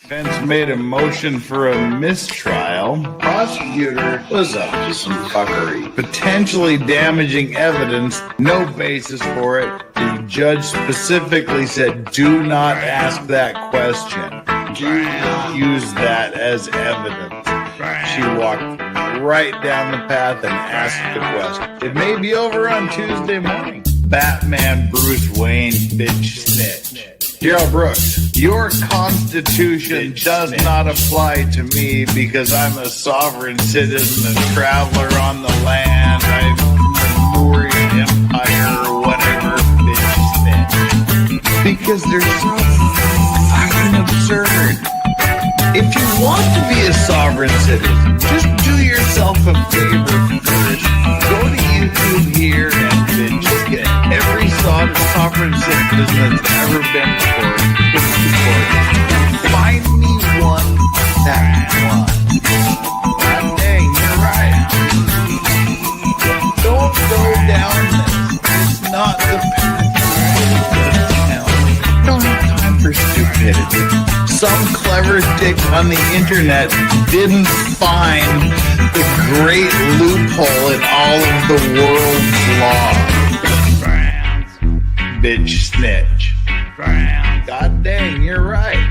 Defense made a motion for a mistrial. Prosecutor was up to some fuckery. Potentially damaging evidence, no basis for it. The judge specifically said, do not ask that question. Do not use that as evidence. She walked right down the path and asked the question. It may be over on Tuesday morning. Batman Bruce Wayne bitch snitch. Gerald Brooks, your constitution does not apply to me because I'm a sovereign citizen, a traveler on the land. I'm the Moorish Empire or whatever, bitch snitch. Because they're so fucking absurd. If you want to be a sovereign citizen, just do yourself a favor first. Go to YouTube here and just get every sovereign citizen that's ever been before. Find me one that won. God dang, you're right. Don't go down this. It's not the path. Don't have time for stupidity. Some clever dick on the internet didn't find the great loophole in all of the world's law. Bitch snitch. God dang, you're right.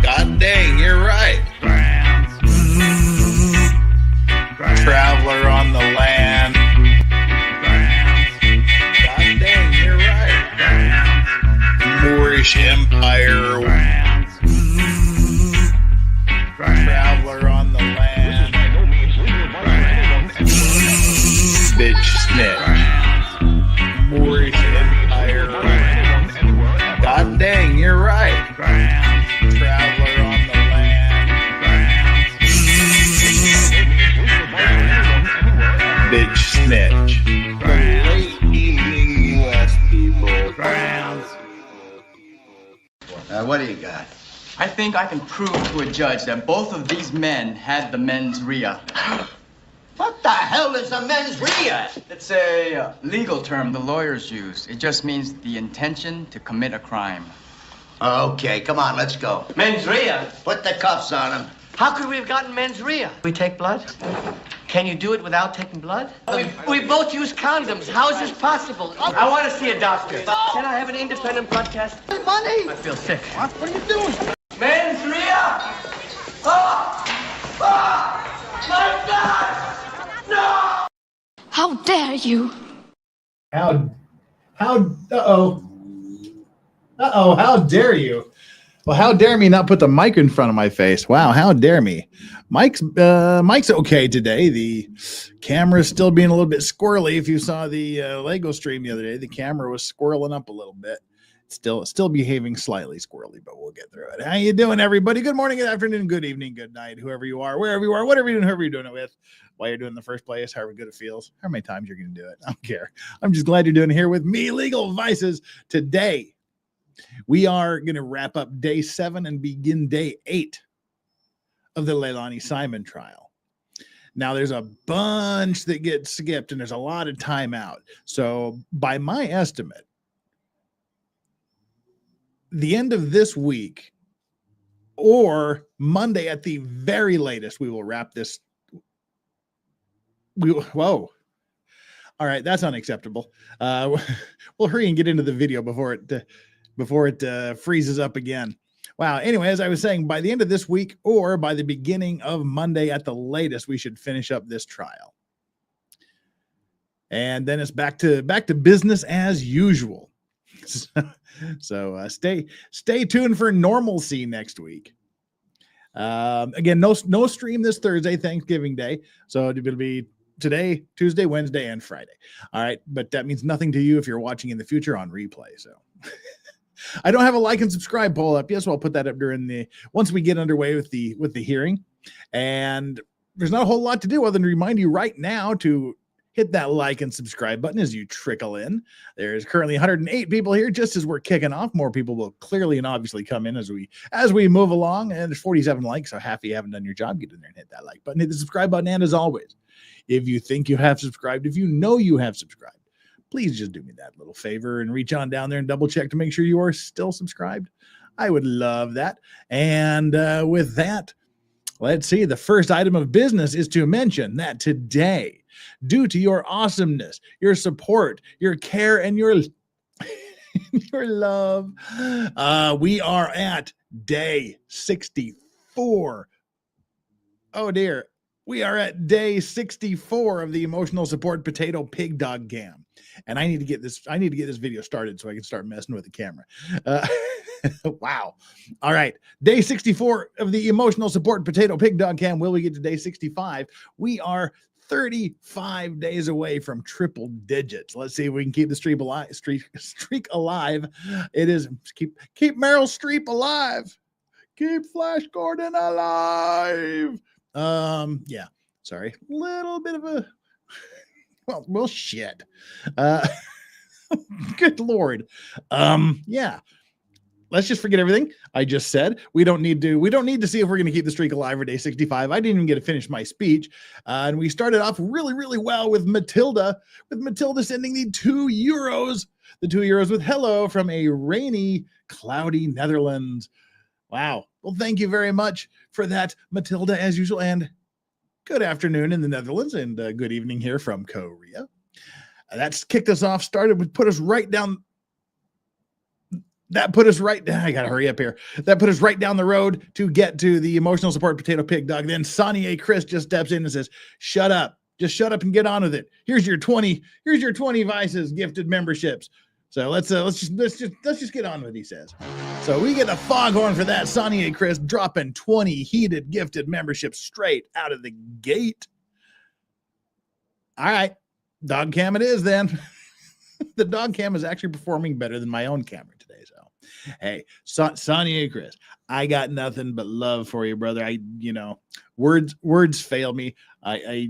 God dang, you're right. Traveler on the land. God dang, you're right. Moorish Empire. Traveler on the land. Bitch snitch. Moorish Empire. God dang, you're right. Traveler on the land. Bitch snitch. The late evening U.S. people. What do you got? I think I can prove to a judge that both of these men had the mens rea. What the hell is a mens rea? It's a legal term the lawyers use. It just means the intention to commit a crime. Okay, come on, let's go. Mens rea? Put the cuffs on him. How could we have gotten mens rea? We take blood? Can you do it without taking blood? We both use condoms. How is this possible? I want to see a doctor. Can I have an independent blood test? Money! I feel sick. What are you doing? Mens rea! Oh! Oh! My God! No! How dare you? How dare you? Well, how dare me not put the mic in front of my face? Wow, how dare me? Mike's okay today. The camera's still being a little bit squirrely. If you saw the Lego stream the other day, the camera was squirreling up a little bit. Still behaving slightly squirrely, but we'll get through it. How you doing, everybody? Good morning, good afternoon, good evening, good night, whoever you are, wherever you are, whatever you're doing, whoever you're doing it with, why you're doing it in the first place, however good it feels, how many times you're going to do it. I don't care. I'm just glad you're doing it here with me, Legal Vices. Today, we are going to wrap up day 7 and begin day 8 of the LEILANI Simon trial. Now, there's a bunch that get skipped, and there's a lot of time out. So, by my estimate, the end of this week or Monday at the very latest, we will wrap this. Whoa. All right, that's unacceptable. We'll hurry and get into the video before it freezes up again. Wow. Anyway, as I was saying, by the end of this week or by the beginning of Monday at the latest, we should finish up this trial. And then it's back to business as usual. So stay tuned for normalcy next week. Again, no stream this Thursday, Thanksgiving Day. So it'll be today, Tuesday, Wednesday, and Friday. All right, but that means nothing to you if you're watching in the future on replay. So I don't have a like and subscribe poll up yet, so I'll put that up once we get underway with the hearing. And there's not a whole lot to do other than to remind you right now to hit that like and subscribe button as you trickle in. There's currently 108 people here just as we're kicking off. More people will clearly and obviously come in as we move along. And there's 47 likes, so half of you haven't done your job. Get in there and hit that like button, hit the subscribe button. And as always, if you think you have subscribed, if you know you have subscribed, please just do me that little favor and reach on down there and double check to make sure you are still subscribed. I would love that. And with that, let's see. The first item of business is to mention that today, due to your awesomeness, your support, your care, and your love, we are at day 64. Oh dear. We are at day 64 of the emotional support potato pig dog cam. And I need to get this video started so I can start messing with the camera. Wow. All right. Day 64 of the emotional support potato pig dog cam. Will we get to day 65? We are 35 days away from triple digits. Let's see if we can keep the streak alive. It is keep Meryl Streep alive. Keep Flash Gordon alive. Yeah, sorry. Little bit of a well shit. Good Lord. Yeah. Let's just forget everything I just said. We don't need to see if we're going to keep the streak alive for day 65. I didn't even get to finish my speech. And we started off really, really well with Matilda sending the €2. The €2 with hello from a rainy, cloudy Netherlands. Wow. Well, thank you very much for that, Matilda, as usual. And good afternoon in the Netherlands and good evening here from Korea. That's kicked us off, put us right down. I gotta hurry up here. That put us right down the road to get to the emotional support potato pig dog. Then Sonia Chris just steps in and says, shut up. Just shut up and get on with it. Here's your 20 Vices gifted memberships. So let's just get on with it, he says. So we get a foghorn for that. Sonia Chris dropping 20 heated gifted memberships straight out of the gate. All right. Dog cam it is then. The dog cam is actually performing better than my own camera today. So, hey, Sonia Chris, I got nothing but love for you, brother. Words fail me. I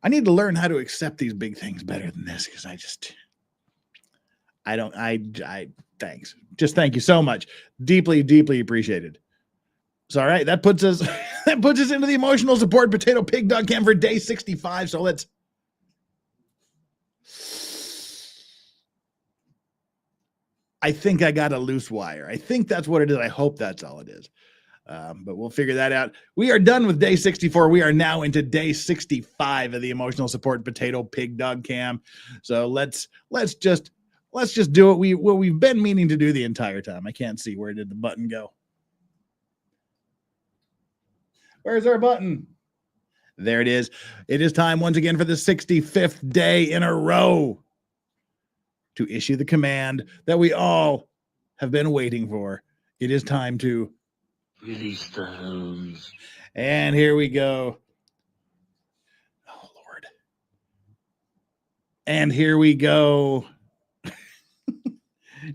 need to learn how to accept these big things better than this because thanks. Just thank you so much. Deeply, deeply appreciated. So, all right, that puts us into the emotional support potato pig dog cam for day 65. So I think I got a loose wire. I think that's what it is. I hope that's all it is. But we'll figure that out. We are done with day 64. We are now into day 65 of the emotional support potato pig dog cam. So let's just do what we've been meaning to do the entire time. I can't see, where did the button go? Where's our button? There it is. It is time once again for the 65th day in a row to issue the command that we all have been waiting for. It is time to release the hose. And here we go. Oh, Lord. And here we go.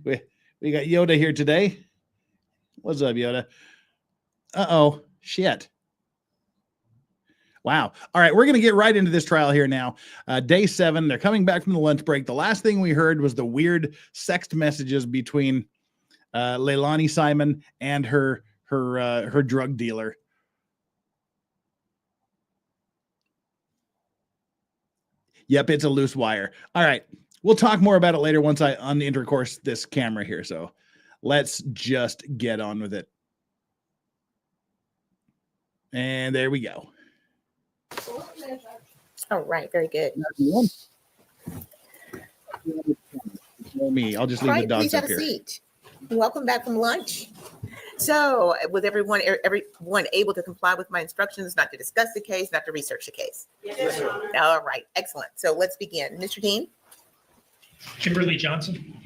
we got Yoda here today. What's up, Yoda? Uh-oh. Shit. Wow. All right, we're going to get right into this trial here now. Day 7, they're coming back from the lunch break. The last thing we heard was the weird sext messages between LEILANI Simon and her drug dealer. Yep, it's a loose wire. All right, we'll talk more about it later once I unintercourse this camera here. So let's just get on with it. And there we go. All right, very good. Me, I'll just leave the dogs up here. Seat. Welcome back from lunch. So, was everyone able to comply with my instructions not to discuss the case, not to research the case? Yes, Your Honor. All right, excellent. So let's begin. Mr. Dean? Kimberly Johnson.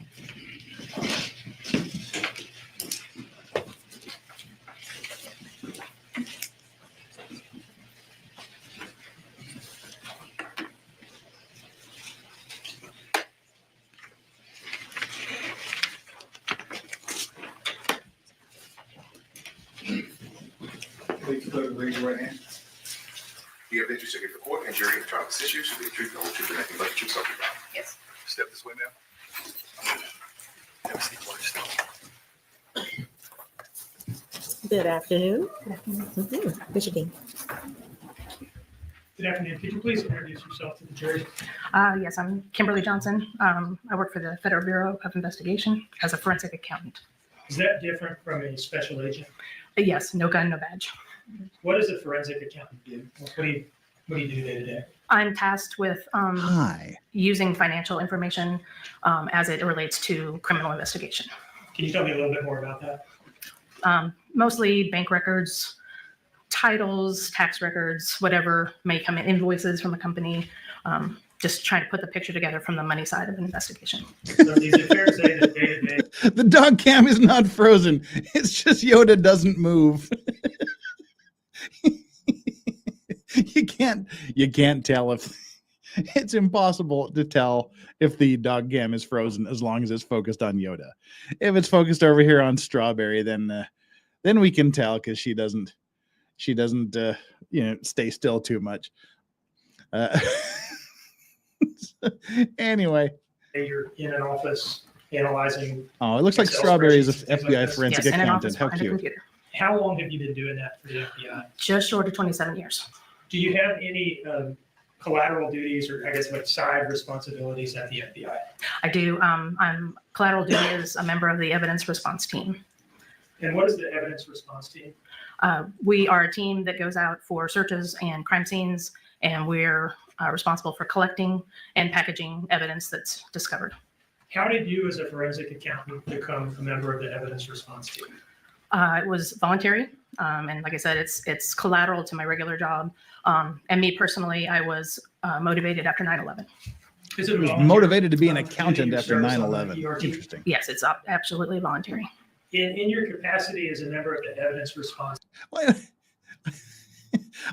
Raise your right hand. The evidence you for court and jury in the trial of this issue should be the truth, the whole truth, and nothing but the truth, so help you God. Yes. Step this way, ma'am. Have a seat, please. Good afternoon. Mr. Dean. Good Good afternoon. Could you please introduce yourself to the jury? Yes, I'm Kimberly Johnson. I work for the Federal Bureau of Investigation as a forensic accountant. Is that different from a special agent? Yes, no gun, no badge. What does a forensic accountant do? What do you do day to day? I'm tasked with Hi. using financial information as it relates to criminal investigation. Can you tell me a little bit more about that? Mostly bank records, titles, tax records, whatever may come in, invoices from a company. Just trying to put the picture together from the money side of an investigation. So is it fair to say that day to day? The dog cam is not frozen. It's just Yoda doesn't move. You can't tell if it's impossible to tell if the dog cam is frozen as long as it's focused on Yoda. If it's focused over here on Strawberry, then we can tell because she doesn't stay still too much. Anyway. You're in an office analyzing. Oh, it looks like Excel Strawberry is an spreadsheets, things like FBI this. forensic Yes, in an accountant. office How behind a cute. computer. How long have you been doing that for the FBI? Just short of 27 years. Do you have any collateral duties or I guess like side responsibilities at the FBI? I do. I'm collateral duty as a member of the evidence response team. And what is the evidence response team? We are a team that goes out for searches and crime scenes, and we're responsible for collecting and packaging evidence that's discovered. How did you as a forensic accountant become a member of the evidence response team? It was voluntary, and like I said, it's collateral to my regular job. And me personally, I was motivated after 9/11. Is it He was voluntary? motivated to be an Did accountant you after service on the 9/11. ERT? Interesting. Yes, it's absolutely voluntary. In your capacity as a member of the evidence response, Well,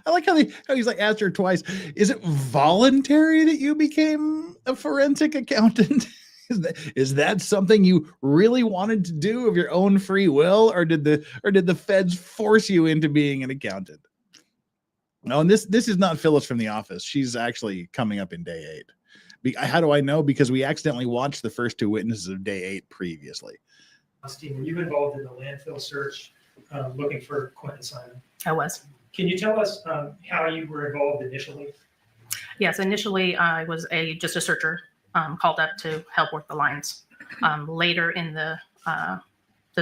I like how he's like asked her twice. Is it voluntary that you became a forensic accountant? Is that something you really wanted to do of your own free will, or did the feds force you into being an accountant? No, and this is not Phyllis from The Office. She's actually coming up in day 8. How do I know? Because we accidentally watched the first 2 witnesses of day 8 previously. team, were you involved in the landfill search looking for Quentin Simon? I was. Can you tell us how you were involved initially? Yes, initially I was just a searcher called up to help work the lines. Later in the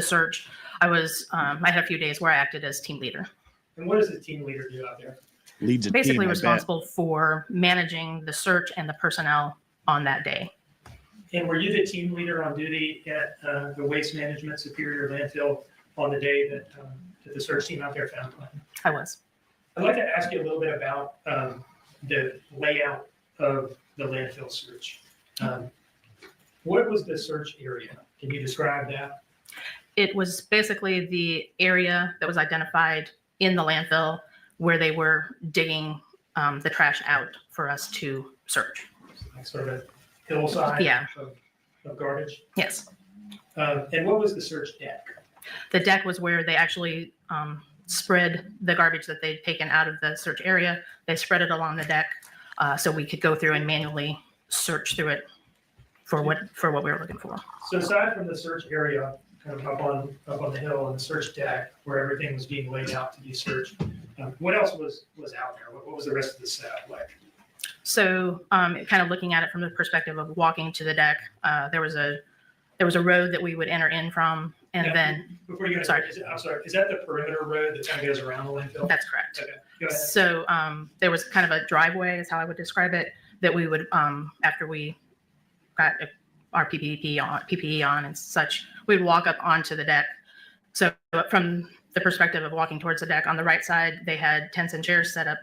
search, I had a few days where I acted as team leader. And what does the team leader do out there? Leads a Basically team, I bet. responsible for managing the search and the personnel on that day. And were you the team leader on duty at the Waste Management Superior Landfill on the day that the search team out there found Quentin? I was. I'd like to ask you a little bit about the layout of the landfill search. What was the search area? Can you describe that? It was basically the area that was identified in the landfill where they were digging the trash out for us to search. Like sort of a hillside Yeah. of garbage? Yes. And what was the search deck? The deck was where they actually spread the garbage that they'd taken out of the search area. They spread it along the deck so we could go through and manually search through it for what we were looking for. So aside from the search area, kind of up on the hill and the search deck where everything was being laid out to be searched, what else was out there? What was the rest of the setup like? So kind of looking at it from the perspective of walking to the deck, there was a road that we would enter in from, and Now, then before you go, sorry. I'm sorry, is that the perimeter road that kind of goes around the landfill? that's correct. Okay, go ahead. So there was kind of a driveway, is how I would describe it, that we would, after we got our PPE on and such, we'd walk up onto the deck. So from the perspective of walking towards the deck, on the right side, they had tents and chairs set up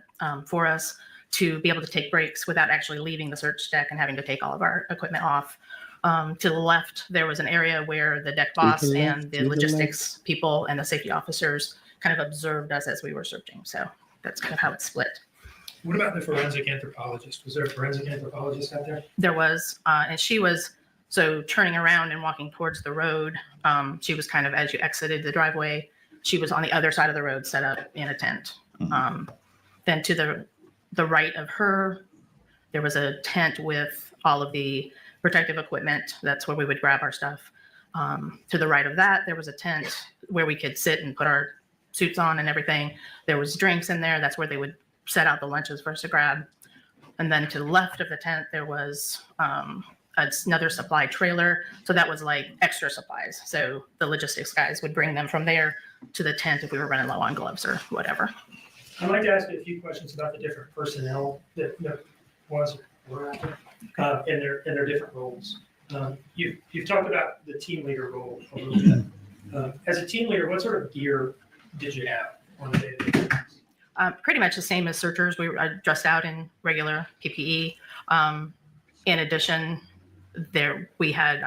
for us to be able to take breaks without actually leaving the search deck and having to take all of our equipment off. To the left, there was an area where the deck boss and the logistics people and the safety officers kind of observed us as we were searching. So that's kind of how it's split. What about the forensic anthropologist? Was there a forensic anthropologist out there? There was, and she was, so turning around and walking towards the road, she was kind of, as you exited the driveway, she was on the other side of the road set up in a tent. Then to the right of her, there was a tent with all of the protective equipment. That's where we would grab our stuff. To the right of that, there was a tent where we could sit and put our suits on and everything. There was drinks in there. That's where they would set out the lunches for us to grab. And then to the left of the tent, there was another supply trailer. So that was like extra supplies. So the logistics guys would bring them from there to the tent if we were running low on gloves or whatever. I'd like to ask you a few questions about the different personnel that was or were out there, and their different roles. You've talked about the team leader role a little bit. As a team leader, what sort of gear did you have on a day-to-day basis? Pretty much the same as searchers. We were dressed out in regular PPE. In addition, we had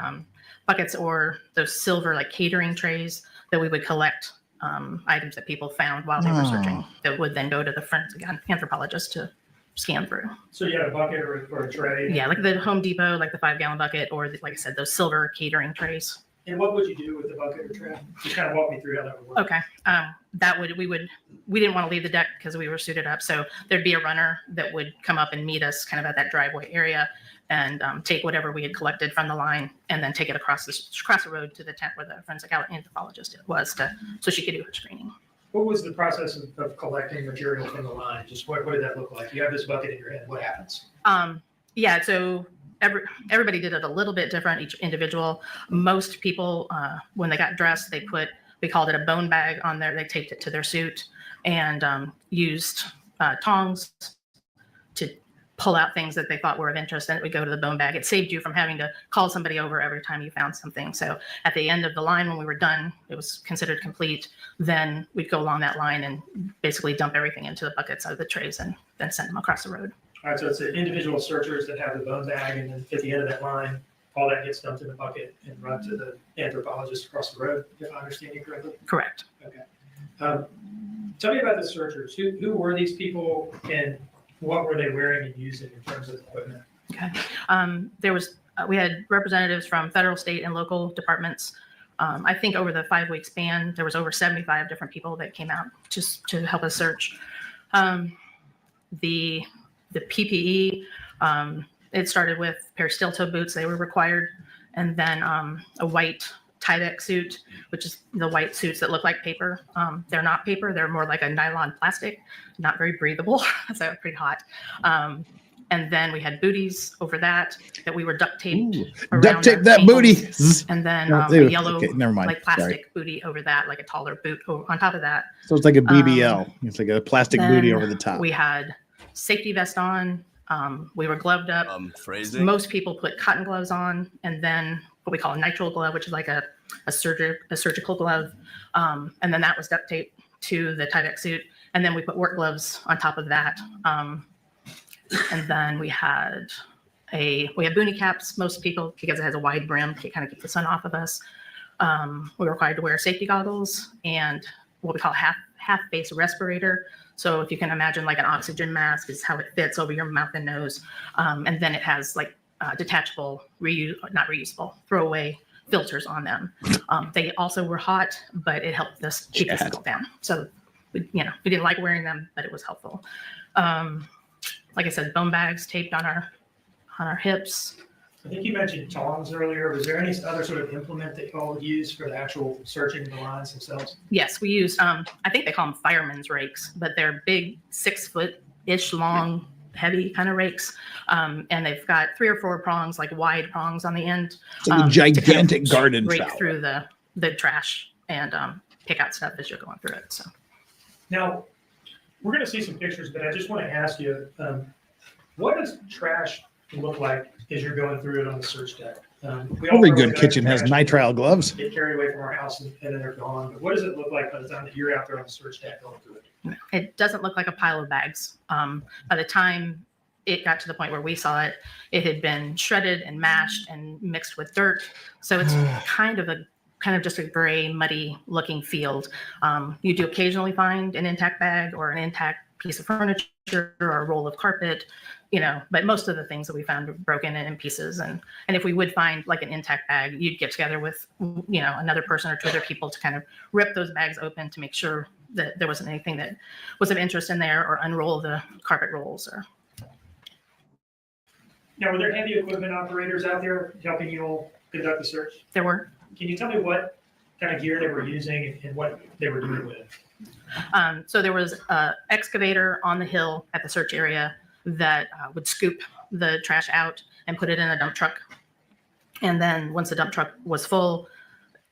buckets or those silver like catering trays that we would collect items that people found while they were searching that would then go to the forensic anthropologist to scan through. So you had a bucket or a tray? Yeah, like the Home Depot, like the 5-gallon bucket, or like I said, those silver catering trays. And what would you do with the bucket or tray? Just kind of walk me through how that would work. Okay. We didn't want to leave the deck because we were suited up. So there'd be a runner that would come up and meet us kind of at that driveway area and take whatever we had collected from the line and then take it across the road to the tent where the forensic anthropologist was so she could do her screening. What was the process of collecting material from the line? Just what did that look like? You have this bucket in your head. What happens? Yeah, so everybody did it a little bit different, each individual. Most people, when they got dressed, we called it a bone bag on there. They taped it to their suit and used tongs to pull out things that they thought were of interest, and it would go to the bone bag. It saved you from having to call somebody over every time you found something. So at the end of the line, when we were done, it was considered complete. Then we'd go along that line and basically dump everything into the buckets out of the trays and then send them across the road. All right, so it's the individual searchers that have the bone bag, and then at the end of that line, all that gets dumped in the bucket and run to the anthropologist across the road, if I understand you correctly? Correct. Okay. Tell me about the searchers. Who were these people, and what were they wearing and using in terms of equipment? Okay. We had representatives from federal, state, and local departments. I think over the 5-week span, there was over 75 different people that came out just to help us search. The PPE, it started with a pair of steel-toe boots. They were required. And then a white Tyvek suit, which is the white suits that look like paper. They're not paper. They're more like a nylon plastic, not very breathable. So pretty hot. And then we had booties over that we were duct taped. Duct tape that booty. And then a yellow like plastic booty over that, like a taller boot on top of that. So it's like a BBL. It's like a plastic booty over the top. We had safety vest on. We were gloved up. Most people put cotton gloves on, and then what we call a nitrile glove, which is like a surgical glove. And then that was duct taped to the Tyvek suit. And then we put work gloves on top of that. And then we had boonie caps. Most people, because it has a wide brim, to kind of keep the sun off of us. We were required to wear safety goggles and what we call a half face respirator. So if you can imagine like an oxygen mask is how it fits over your mouth and nose. And then it has like detachable, not reusable, throwaway filters on them. They also were hot, but it helped us keep the smoke down. So we didn't like wearing them, but it was helpful. Like I said, bone bags taped on our hips. I think you mentioned tongs earlier. Was there any other sort of implement that you all would use for the actual searching the lines themselves? Yes, we used, I think they call them fireman's rakes, but they're big 6-foot-ish long, heavy kind of rakes. And they've got 3 or 4 prongs, like wide prongs on the end. It's like a gigantic garden rake trowel. Through the trash and pick out stuff as you're going through it. So now we're going to see some pictures, but I just want to ask you, what does trash look like as you're going through it on the search deck? Every good kitchen has nitrile gloves. Get carried away from our house and then they're gone. But what does it look like by the time that you're out there on the search deck going through it? It doesn't look like a pile of bags. By the time it got to the point where we saw it, it had been shredded and mashed and mixed with dirt. So it's kind of just a gray, muddy looking field. You do occasionally find an intact bag or an intact piece of furniture or a roll of carpet, but most of the things that we found were broken and in pieces. And if we would find like an intact bag, you'd get together with, another person or 2 other people to kind of rip those bags open to make sure that there wasn't anything that was of interest in there, or unroll the carpet rolls. Now, were there heavy equipment operators out there helping you all conduct the search? There were. Can you tell me what kind of gear they were using and what they were doing with it? So there was an excavator on the hill at the search area that would scoop the trash out and put it in a dump truck. And then once the dump truck was full,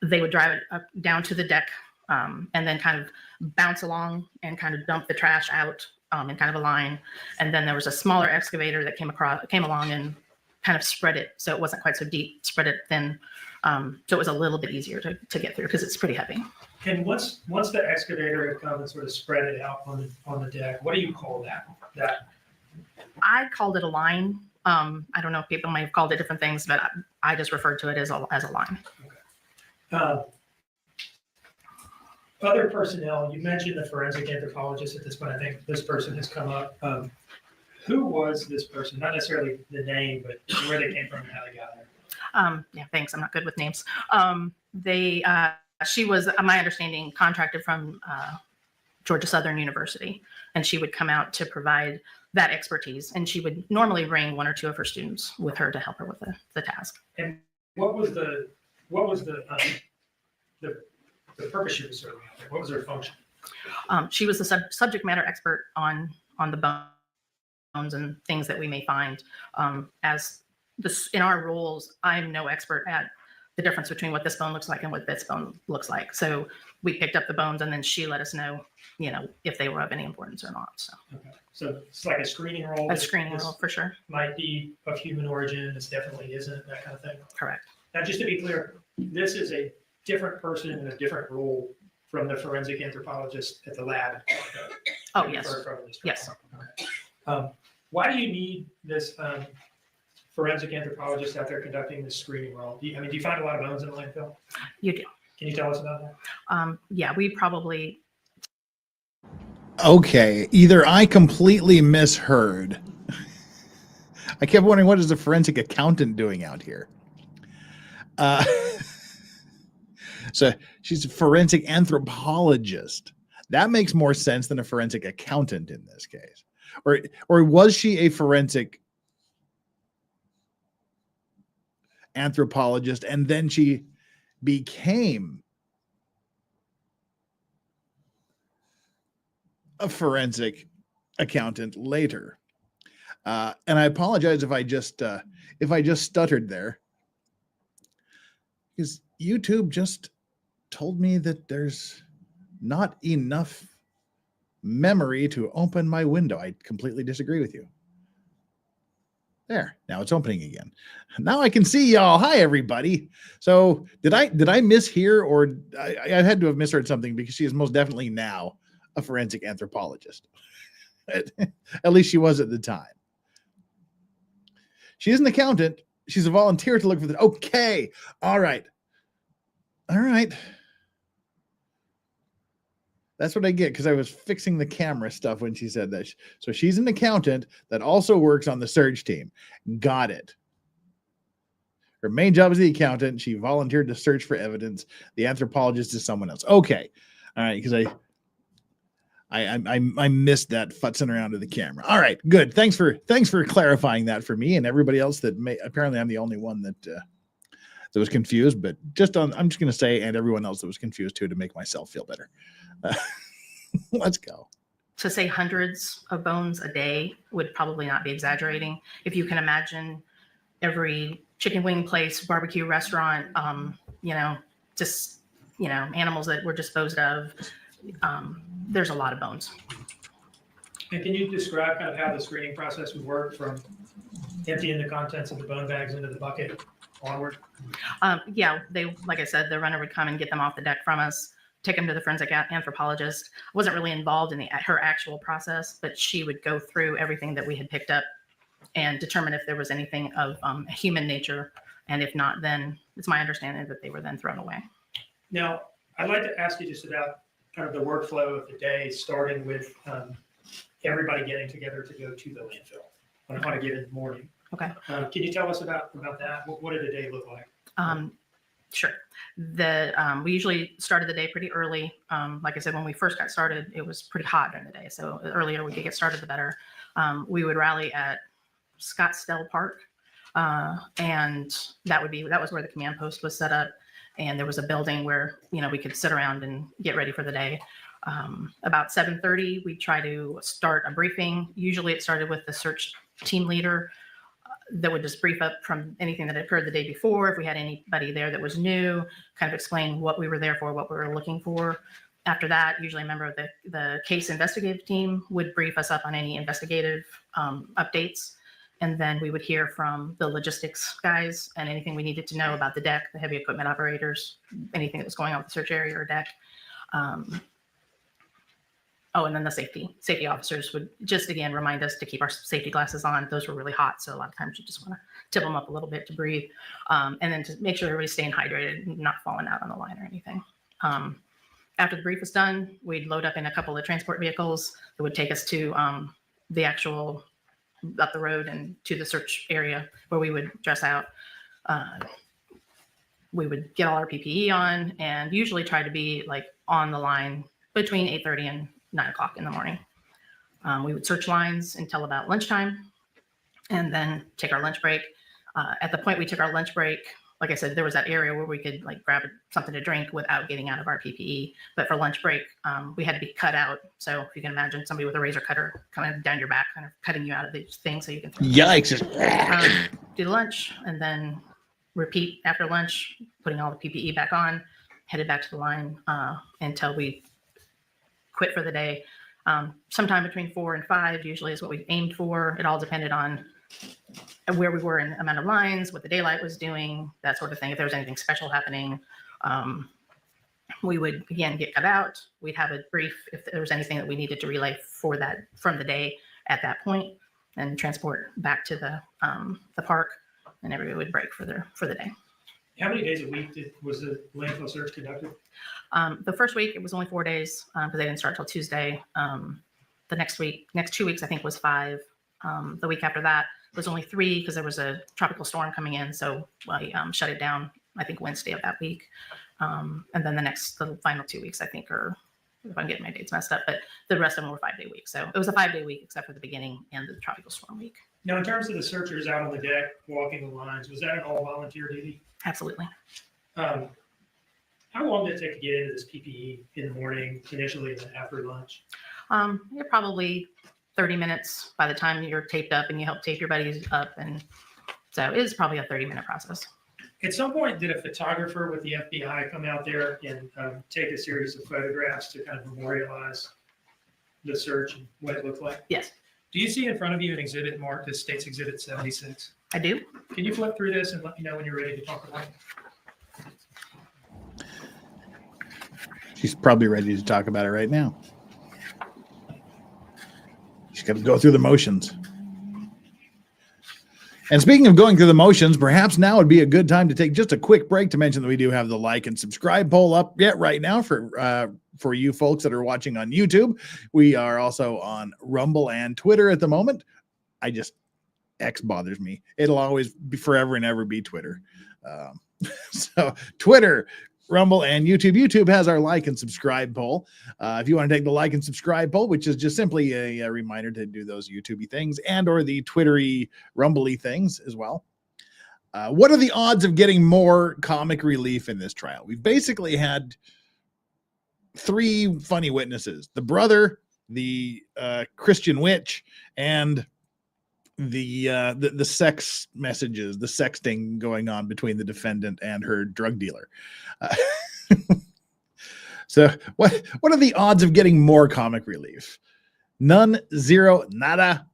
they would drive it up down to the deck and then kind of bounce along and kind of dump the trash out in kind of a line. And then there was a smaller excavator that came along and kind of spread it so it wasn't quite so deep, spread it thin. So it was a little bit easier to get through because it's pretty heavy. And once the excavator had come and sort of spread it out on the deck, what do you call that? I called it a line. I don't know if people might have called it different things, but I just referred to it as a line. Okay. Other personnel, you mentioned the forensic anthropologist at this point. I think this person has come up. Who was this person? Not necessarily the name, but where they came from and how they got there. Yeah, thanks. I'm not good with names. She was, my understanding, contracted from Georgia Southern University, and she would come out to provide that expertise. And she would normally bring one or two of her students with her to help her with the task. And what was the purpose she was serving out there? What was her function? She was the subject matter expert on the bones and things that we may find. In our roles, I'm no expert at the difference between what this bone looks like and what this bone looks like. So we picked up the bones and then she let us know, if they were of any importance or not. So, okay. So it's like a screening role. A screening role for sure. Might be of human origin. This definitely isn't, that kind of thing. Correct. Now, just to be clear, this is a different person in a different role from the forensic anthropologist at the lab. Oh, yes. Yes. Okay. Why do you need this forensic anthropologist out there conducting this screening role? Do you find a lot of bones in the landfill? You do. Can you tell us about that? Yeah, we probably. Okay, either I completely misheard. I kept wondering, what is the forensic accountant doing out here? So she's a forensic anthropologist. That makes more sense than a forensic accountant in this case. Or was she a forensic anthropologist and then she became a forensic accountant later? And I apologize if I just stuttered there, because YouTube just told me that there's not enough memory to open my window. I completely disagree with you. There, now it's opening again. Now I can see y'all. Hi, everybody. So did I mishear, or I had to have misheard something, because she is most definitely now a forensic anthropologist. At least she was at the time. She is an accountant. She's a volunteer to look for the. Okay. All right. That's what I get, because I was fixing the camera stuff when she said that. So she's an accountant that also works on the search team. Got it. Her main job is the accountant. She volunteered to search for evidence. The anthropologist is someone else. Okay. All right. Because I missed that futzing around to the camera. All right. Good. Thanks for clarifying that for me and everybody else that apparently I'm the only one that was confused, but I'm just going to say, and everyone else that was confused too, to make myself feel better. Let's go. To say hundreds of bones a day would probably not be exaggerating. If you can imagine every chicken wing place, barbecue restaurant, animals that were disposed of, there's a lot of bones. And can you describe kind of how the screening process would work, from emptying the contents of the bone bags into the bucket onward? Yeah, like I said, the runner would come and get them off the deck from us, take them to the forensic anthropologist. I wasn't really involved in her actual process, but she would go through everything that we had picked up and determine if there was anything of human nature. And if not, then it's my understanding that they were then thrown away. Now, I'd like to ask you just about kind of the workflow of the day, starting with everybody getting together to go to the landfill on a given morning. Okay. Can you tell us about that? What did a day look like? Sure. We usually started the day pretty early. Like I said, when we first got started, it was pretty hot during the day. So the earlier we could get started, the better. We would rally at Scottsdale Park. And that was where the command post was set up. And there was a building where, we could sit around and get ready for the day. About 7:30, we try to start a briefing. Usually it started with the search team leader that would just brief up from anything that occurred the day before. If we had anybody there that was new, kind of explain what we were there for, what we were looking for. After that, usually a member of the case investigative team would brief us up on any investigative updates. And then we would hear from the logistics guys and anything we needed to know about the deck, the heavy equipment operators, anything that was going on with the search area or deck. And then the safety officers would just, again, remind us to keep our safety glasses on. Those were really hot, so a lot of times you just want to tip them up a little bit to breathe. And then to make sure everybody's staying hydrated and not falling out on the line or anything. After the brief was done, we'd load up in a couple of transport vehicles that would take us to the actual up the road and to the search area where we would dress out. We would get all our PPE on and usually try to be like on the line between 8:30 and 9 o'clock in the morning. We would search lines until about lunchtime and then take our lunch break. At the point we took our lunch break, like I said, there was that area where we could like grab something to drink without getting out of our PPE. But for lunch break, we had to be cut out. So if you can imagine somebody with a razor cutter coming down your back, kind of cutting you out of these things so you can Yikes. do lunch and then repeat after lunch, putting all the PPE back on, headed back to the line until we quit for the day. Sometime between 4 and 5 usually is what we aimed for. It all depended on where we were in amount of lines, what the daylight was doing, that sort of thing. If there was anything special happening, we would again get cut out. We'd have a brief if there was anything that we needed to relay for that from the day at that point, and transport back to the park, and everybody would break for the day. How many days a week was the landfill search conducted? The first week it was only 4 days because they didn't start till Tuesday. The next 2 weeks I think was 5. The week after that was only 3 because there was a tropical storm coming in, so I shut it down I think Wednesday of that week. And then the final 2 weeks I think are, if I'm getting my dates messed up, but the rest of them were 5-day weeks. So it was a 5-day week except for the beginning and the tropical storm week. Now, in terms of the searchers out on the deck walking the lines, was that an all volunteer duty? Absolutely. How long did it take to get into this PPE in the morning, initially, and after lunch? You're probably 30 minutes by the time you're taped up and you help tape your buddies up. And so it is probably a 30-minute process. At some point, did a photographer with the FBI come out there and take a series of photographs to kind of memorialize the search and what it looked like? Yes. Do you see in front of you an exhibit marked as State's Exhibit 76? I do. Can you flip through this and let me know when you're ready to talk about it? She's probably ready to talk about it right now. She's got to go through the motions. And speaking of going through the motions, perhaps now would be a good time to take just a quick break to mention that we do have the like and subscribe poll up right now for you folks that are watching on YouTube. We are also on Rumble and Twitter at the moment. X bothers me. It'll always be forever and ever be Twitter. So Twitter, Rumble, and YouTube. YouTube has our like and subscribe poll. If you want to take the like and subscribe poll, which is just simply a reminder to do those YouTube-y things and or the Twittery, Rumble-y things as well. What are the odds of getting more comic relief in this trial? We've basically had 3 funny witnesses: the brother, the Christian witch, and the sex messages, the sexting going on between the defendant and her drug dealer. So what are the odds of getting more comic relief? None, 0, nada.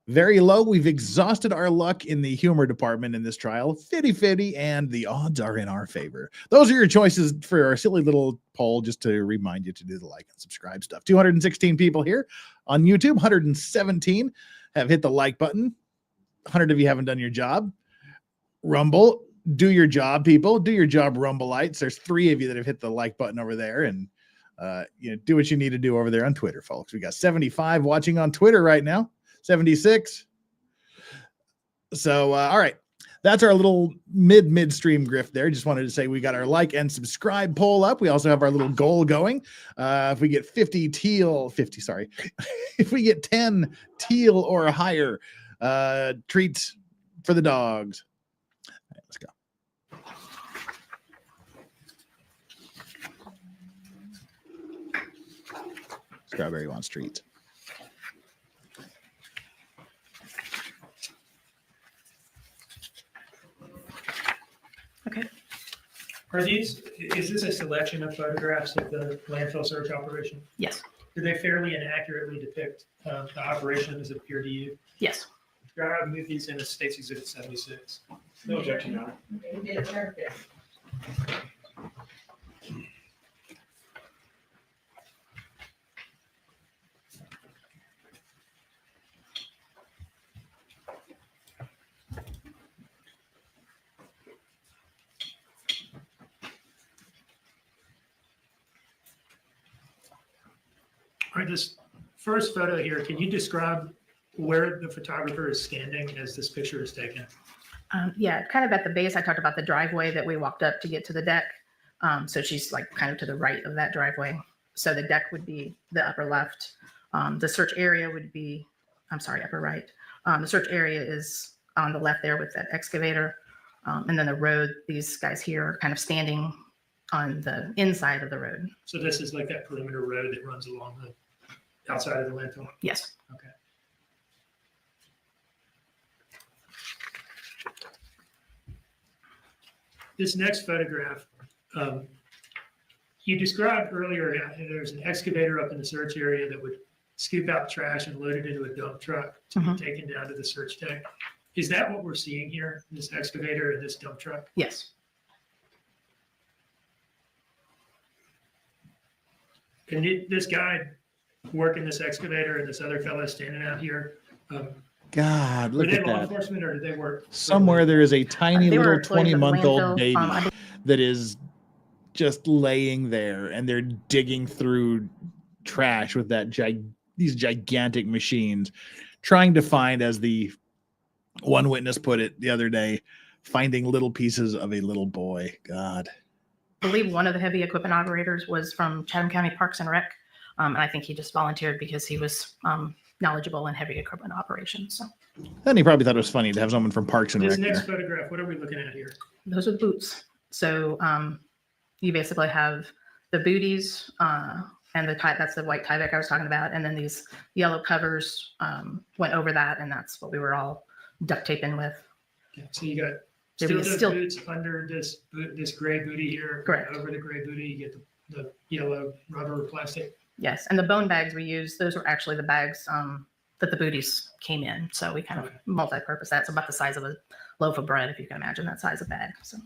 Very low. We've exhausted our luck in the humor department in this trial. 50-50, and the odds are in our favor. Those are your choices for our silly little poll, just to remind you to do the like and subscribe stuff. 216 people here on YouTube, 117 have hit the like button. 100 of you haven't done your job. Rumble, do your job, people. Do your job, Rumbleites. There's 3 of you that have hit the like button over there, and do what you need to do over there on Twitter, folks. We got 75 watching on Twitter right now. 76. So, all right. That's our little midstream grift there. Just wanted to say we got our like and subscribe poll up. We also have our little goal going. If we get 50 sorry. If we get 10 teal or higher, treats for the dogs. All right, let's go. Strawberry Lawn Street. Okay. Is this a selection of photographs of the landfill search operation? Yes. Do they fairly and accurately depict the operation as it appeared to you? Yes. Your Honor, I move these in as State's Exhibit 76. No objection, Your Honor. All right, this first photo here, can you describe where the photographer is standing as this picture is taken? Yeah, kind of at the base. I talked about the driveway that we walked up to get to the deck. So she's like kind of to the right of that driveway. So the deck would be the upper left. The search area would be, I'm sorry, upper right. The search area is on the left there with that excavator. And then the road, these guys here are kind of standing on the inside of the road. So this is like that perimeter road that runs along the outside of the landfill? Yes. Okay. This next photograph, you described earlier, there's an excavator up in the search area that would scoop out trash and load it into a dump truck to be taken down to the search deck. Is that what we're seeing here, this excavator and this dump truck? Yes. And this guy working this excavator and this other fellow standing out here, God, look were they at law that. enforcement or did they work? Somewhere there is a tiny They were little employees of the 20-month-old landfill. baby that is just laying there, and they're digging through trash with that these gigantic machines, trying to find, as the one witness put it the other day, finding little pieces of a little boy. God. I believe one of the heavy equipment operators was from Chatham County Parks and Rec. And I think he just volunteered because he was knowledgeable in heavy equipment operations. So And he probably thought it was funny to have someone from Parks and This Rec next there. photograph, what are we looking at here? those are the boots. So you basically have the booties and the tie, that's the white Tyvek I was talking about. And then these yellow covers went over that. And that's what we were all duct taping with. Okay, so you got There still was those still- boots under this gray booty here. Correct. Over the gray booty, you get the yellow rubber or plastic. Yes. And the bone bags we used, those were actually the bags that the booties came in. So we kind of multi-purpose that. It's about the size of a loaf of bread, if you can imagine that size of bag. So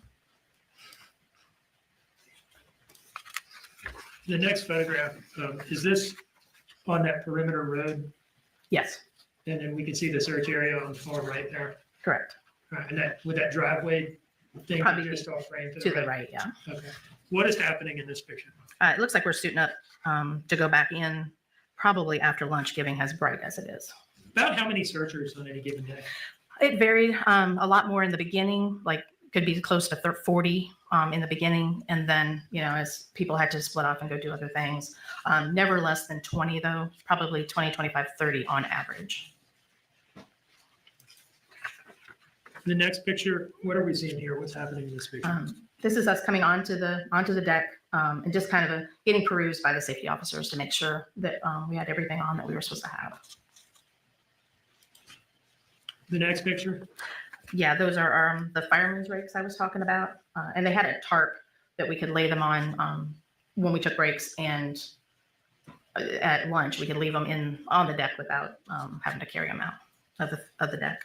The next photograph, is this on that perimeter road? yes, And then we can see the search area on the far right there. correct. All right, and that, with that driveway thing Probably just off frame To the right, yeah. Okay. What is happening in this picture? It looks like we're suiting up to go back in probably after lunch, giving as bright as it is. About how many searchers on any given day? It varied a lot more in the beginning, like could be close to 40 in the beginning. And then, you know, as people had to split off and go do other things, never less than 20 though, probably 20, 25, 30 on average. The next picture, what are we seeing here? What's happening in this picture? This is us coming onto the deck and just kind of getting perused by the safety officers to make sure that we had everything on that we were supposed to have. The next picture? Yeah, those are the fireman's rakes I was talking about. And they had a tarp that we could lay them on when we took breaks, and at lunch, we could leave them on the deck without having to carry them out of the deck.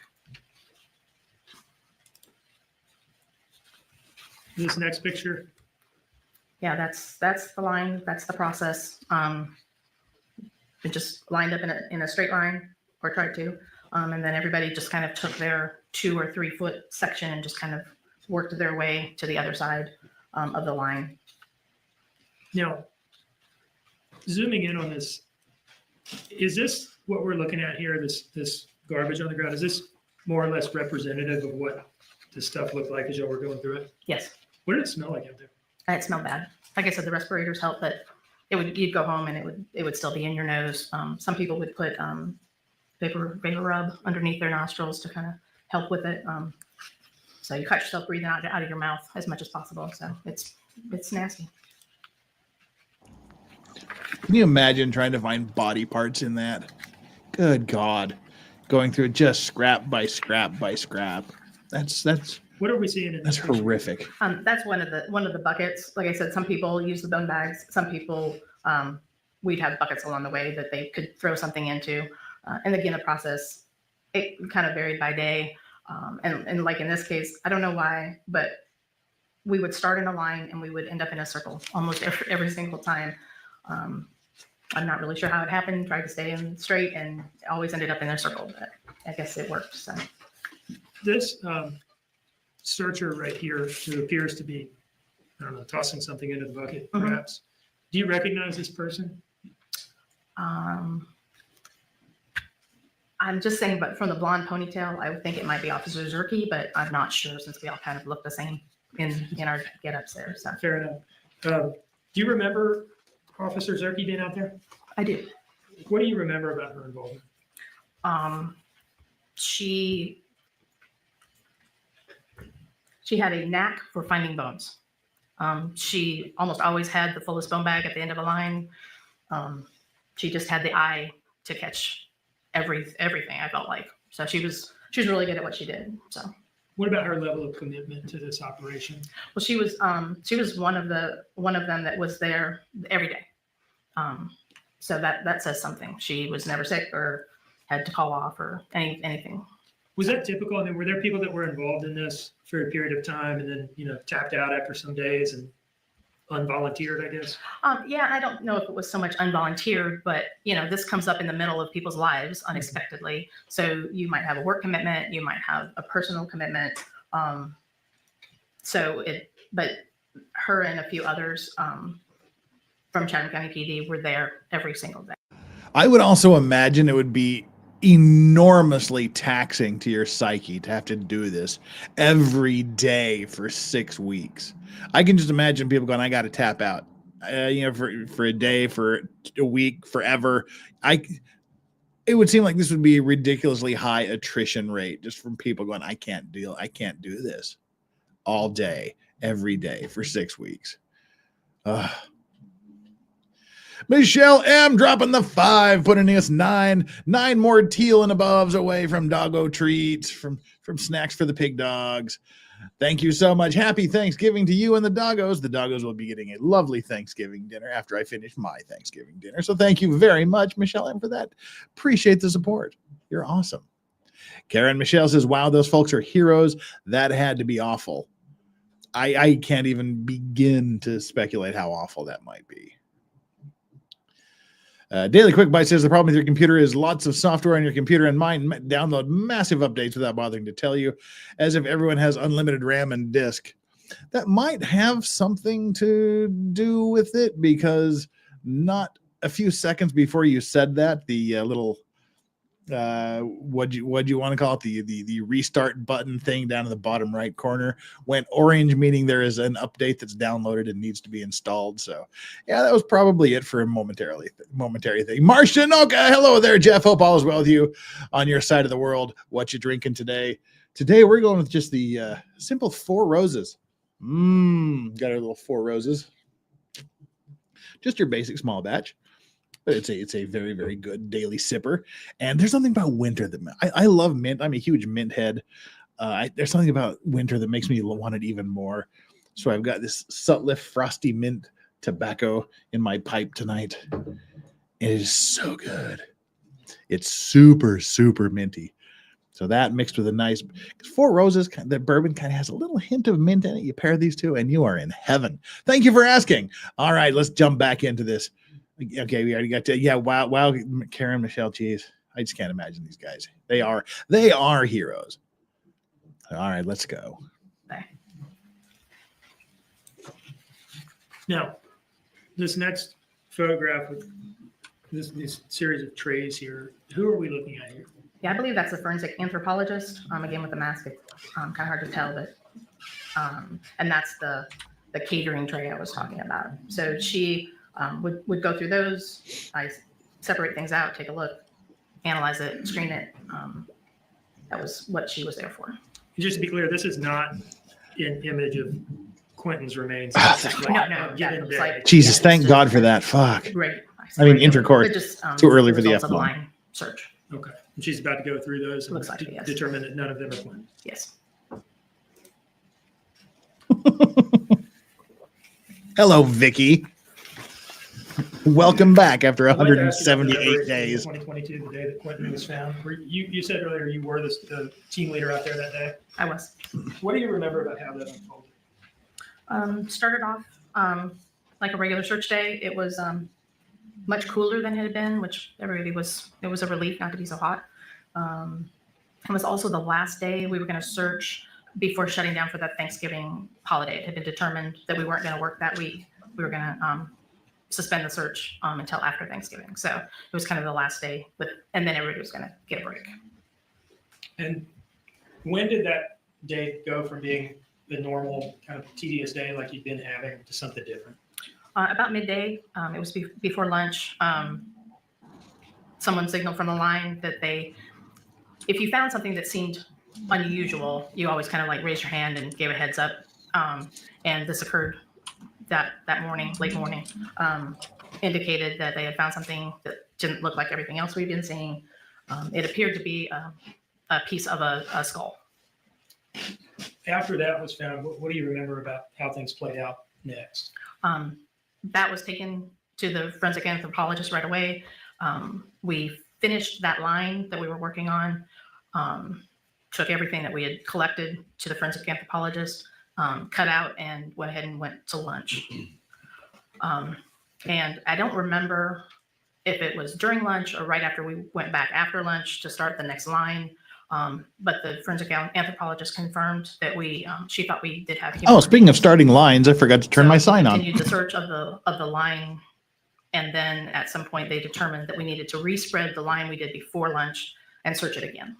This next picture? Yeah, that's the line. That's the process. It just lined up in a straight line, or tried to. And then everybody just kind of took their 2 or 3 foot section and just kind of worked their way to the other side of the line. Now, zooming in on this, is this what we're looking at here, this garbage on the ground? Is this more or less representative of what this stuff looked like as y'all were going through it? Yes. What did it smell like out there? It smelled bad. Like I said, the respirators help, but you'd go home and it would still be in your nose. Some people would put vapor rub underneath their nostrils to kind of help with it. So you cut yourself breathing out of your mouth as much as possible. So it's nasty. Can you imagine trying to find body parts in that? Good God. Going through it just scrap by scrap by scrap. That's What are we seeing in that's this picture? horrific. That's one of the buckets. Like I said, some people use the bone bags. Some people, we'd have buckets along the way that they could throw something into. And again, the process, it kind of varied by day. And like in this case, I don't know why, but we would start in a line and we would end up in a circle almost every single time. I'm not really sure how it happened. Tried to stay in straight and always ended up in a circle, but I guess it worked. So This searcher right here, who appears to be, I don't know, tossing something into the bucket, perhaps. Do you recognize this person? I'm just saying, but from the blonde ponytail, I would think it might be Officer Zerki, but I'm not sure since we all kind of look the same in our get-ups there. So Fair enough. Do you remember Officer Zerki being out there? I do. What do you remember about her involvement? She had a knack for finding bones. She almost always had the fullest bone bag at the end of a line. She just had the eye to catch everything, I felt like. So she was really good at what she did. So What about her level of commitment to this operation? well, she was one of them that was there every day. So that says something. She was never sick or had to call off or anything. Was that typical? I mean, were there people that were involved in this for a period of time and then, tapped out after some days and unvolunteered, I guess? Yeah, I don't know if it was so much unvolunteered, but this comes up in the middle of people's lives unexpectedly. So you might have a work commitment, you might have a personal commitment. But her and a few others from Chatham County PD were there every single day. I would also imagine it would be enormously taxing to your psyche to have to do this every day for 6 weeks. I can just imagine people going, I got to tap out, for a day, for a week, forever. It would seem like this would be a ridiculously high attrition rate just from people going, I can't do this all day, every day for 6 weeks. Michelle M dropping the 5, putting us 9 more teal and aboves away from doggo treats, from snacks for the pig dogs. Thank you so much. Happy Thanksgiving to you and the doggos. The doggos will be getting a lovely Thanksgiving dinner after I finish my Thanksgiving dinner. So thank you very much, Michelle M, for that. Appreciate the support. You're awesome. Karen Michelle says, wow, those folks are heroes. That had to be awful. I can't even begin to speculate how awful that might be. Daily Quick Bite says the problem with your computer is lots of software on your computer, and mine download massive updates without bothering to tell you, as if everyone has unlimited RAM and disk. That might have something to do with it, because not a few seconds before you said that, the little what you want to call it, the restart button thing down in the bottom right corner went orange, meaning there is an update that's downloaded and needs to be installed. So yeah, that was probably it for a momentary thing. Martian Oka, hello there, Jeff. Hope all is well with you on your side of the world. What you drinking today? Today we're going with just the simple 4 roses. Got our little 4 roses. Just your basic small batch. It's a very, very good daily sipper. And there's something about winter that I love mint. I'm a huge mint head. There's something about winter that makes me want it even more. So I've got this Sutliff Frosty Mint tobacco in my pipe tonight. It is so good. It's super, super minty. So that mixed with a nice 4 Roses, the bourbon kind of has a little hint of mint in it. You pair these two and you are in heaven. Thank you for asking. All right, let's jump back into this. Okay, we already got to, wow, Karen, Michelle, geez, I just can't imagine these guys. They are heroes. All right, let's go. Now, this next photograph with this series of trays here, who are we looking at here? Yeah, I believe that's a forensic anthropologist. Again, with the mask, it's kind of hard to tell, but and that's the catering tray I was talking about. So she would go through those. I separate things out, take a look, analyze it, screen it. That was what she was there for. And just to be clear, this is not an image of Quentin's remains. No, Given day. Jesus, thank God for that. Fuck. Right. I mean, intercourse. But just Too early for the results of F1. line search. Okay. And she's about to go through those and Looks like it, yes. determine that none of them are Quentin. Yes. Hello, Vicky. Welcome back after I'd like to ask you about the 178 memories of days. 2022, the day that Quentin was found. You said earlier you were the team leader out there that day. I was. What do you remember about how that unfolded? Started off like a regular search day. It was much cooler than it had been, which everybody was, it was a relief not to be so hot. It was also the last day we were going to search before shutting down for that Thanksgiving holiday. It had been determined that we weren't going to work that week. We were going to suspend the search until after Thanksgiving. So it was kind of the last day, and then everybody was going to get a break. And when did that day go from being the normal kind of tedious day like you'd been having to something different? About midday, it was before lunch. Someone signaled from the line that if you found something that seemed unusual, you always kind of like raised your hand and gave a heads up. And this occurred that morning, late morning, indicated that they had found something that didn't look like everything else we've been seeing. It appeared to be a piece of a skull. After that was found, what do you remember about how things played out next? That was taken to the forensic anthropologist right away. We finished that line that we were working on, took everything that we had collected to the forensic anthropologist, cut out, and went ahead and went to lunch. And I don't remember if it was during lunch or right after we went back after lunch to start the next line. But the forensic anthropologist confirmed that she thought we did have human Speaking of starting lines, I forgot to turn my sign on. Continued the search of the line, and then at some point they determined that we needed to respread the line we did before lunch and search it again.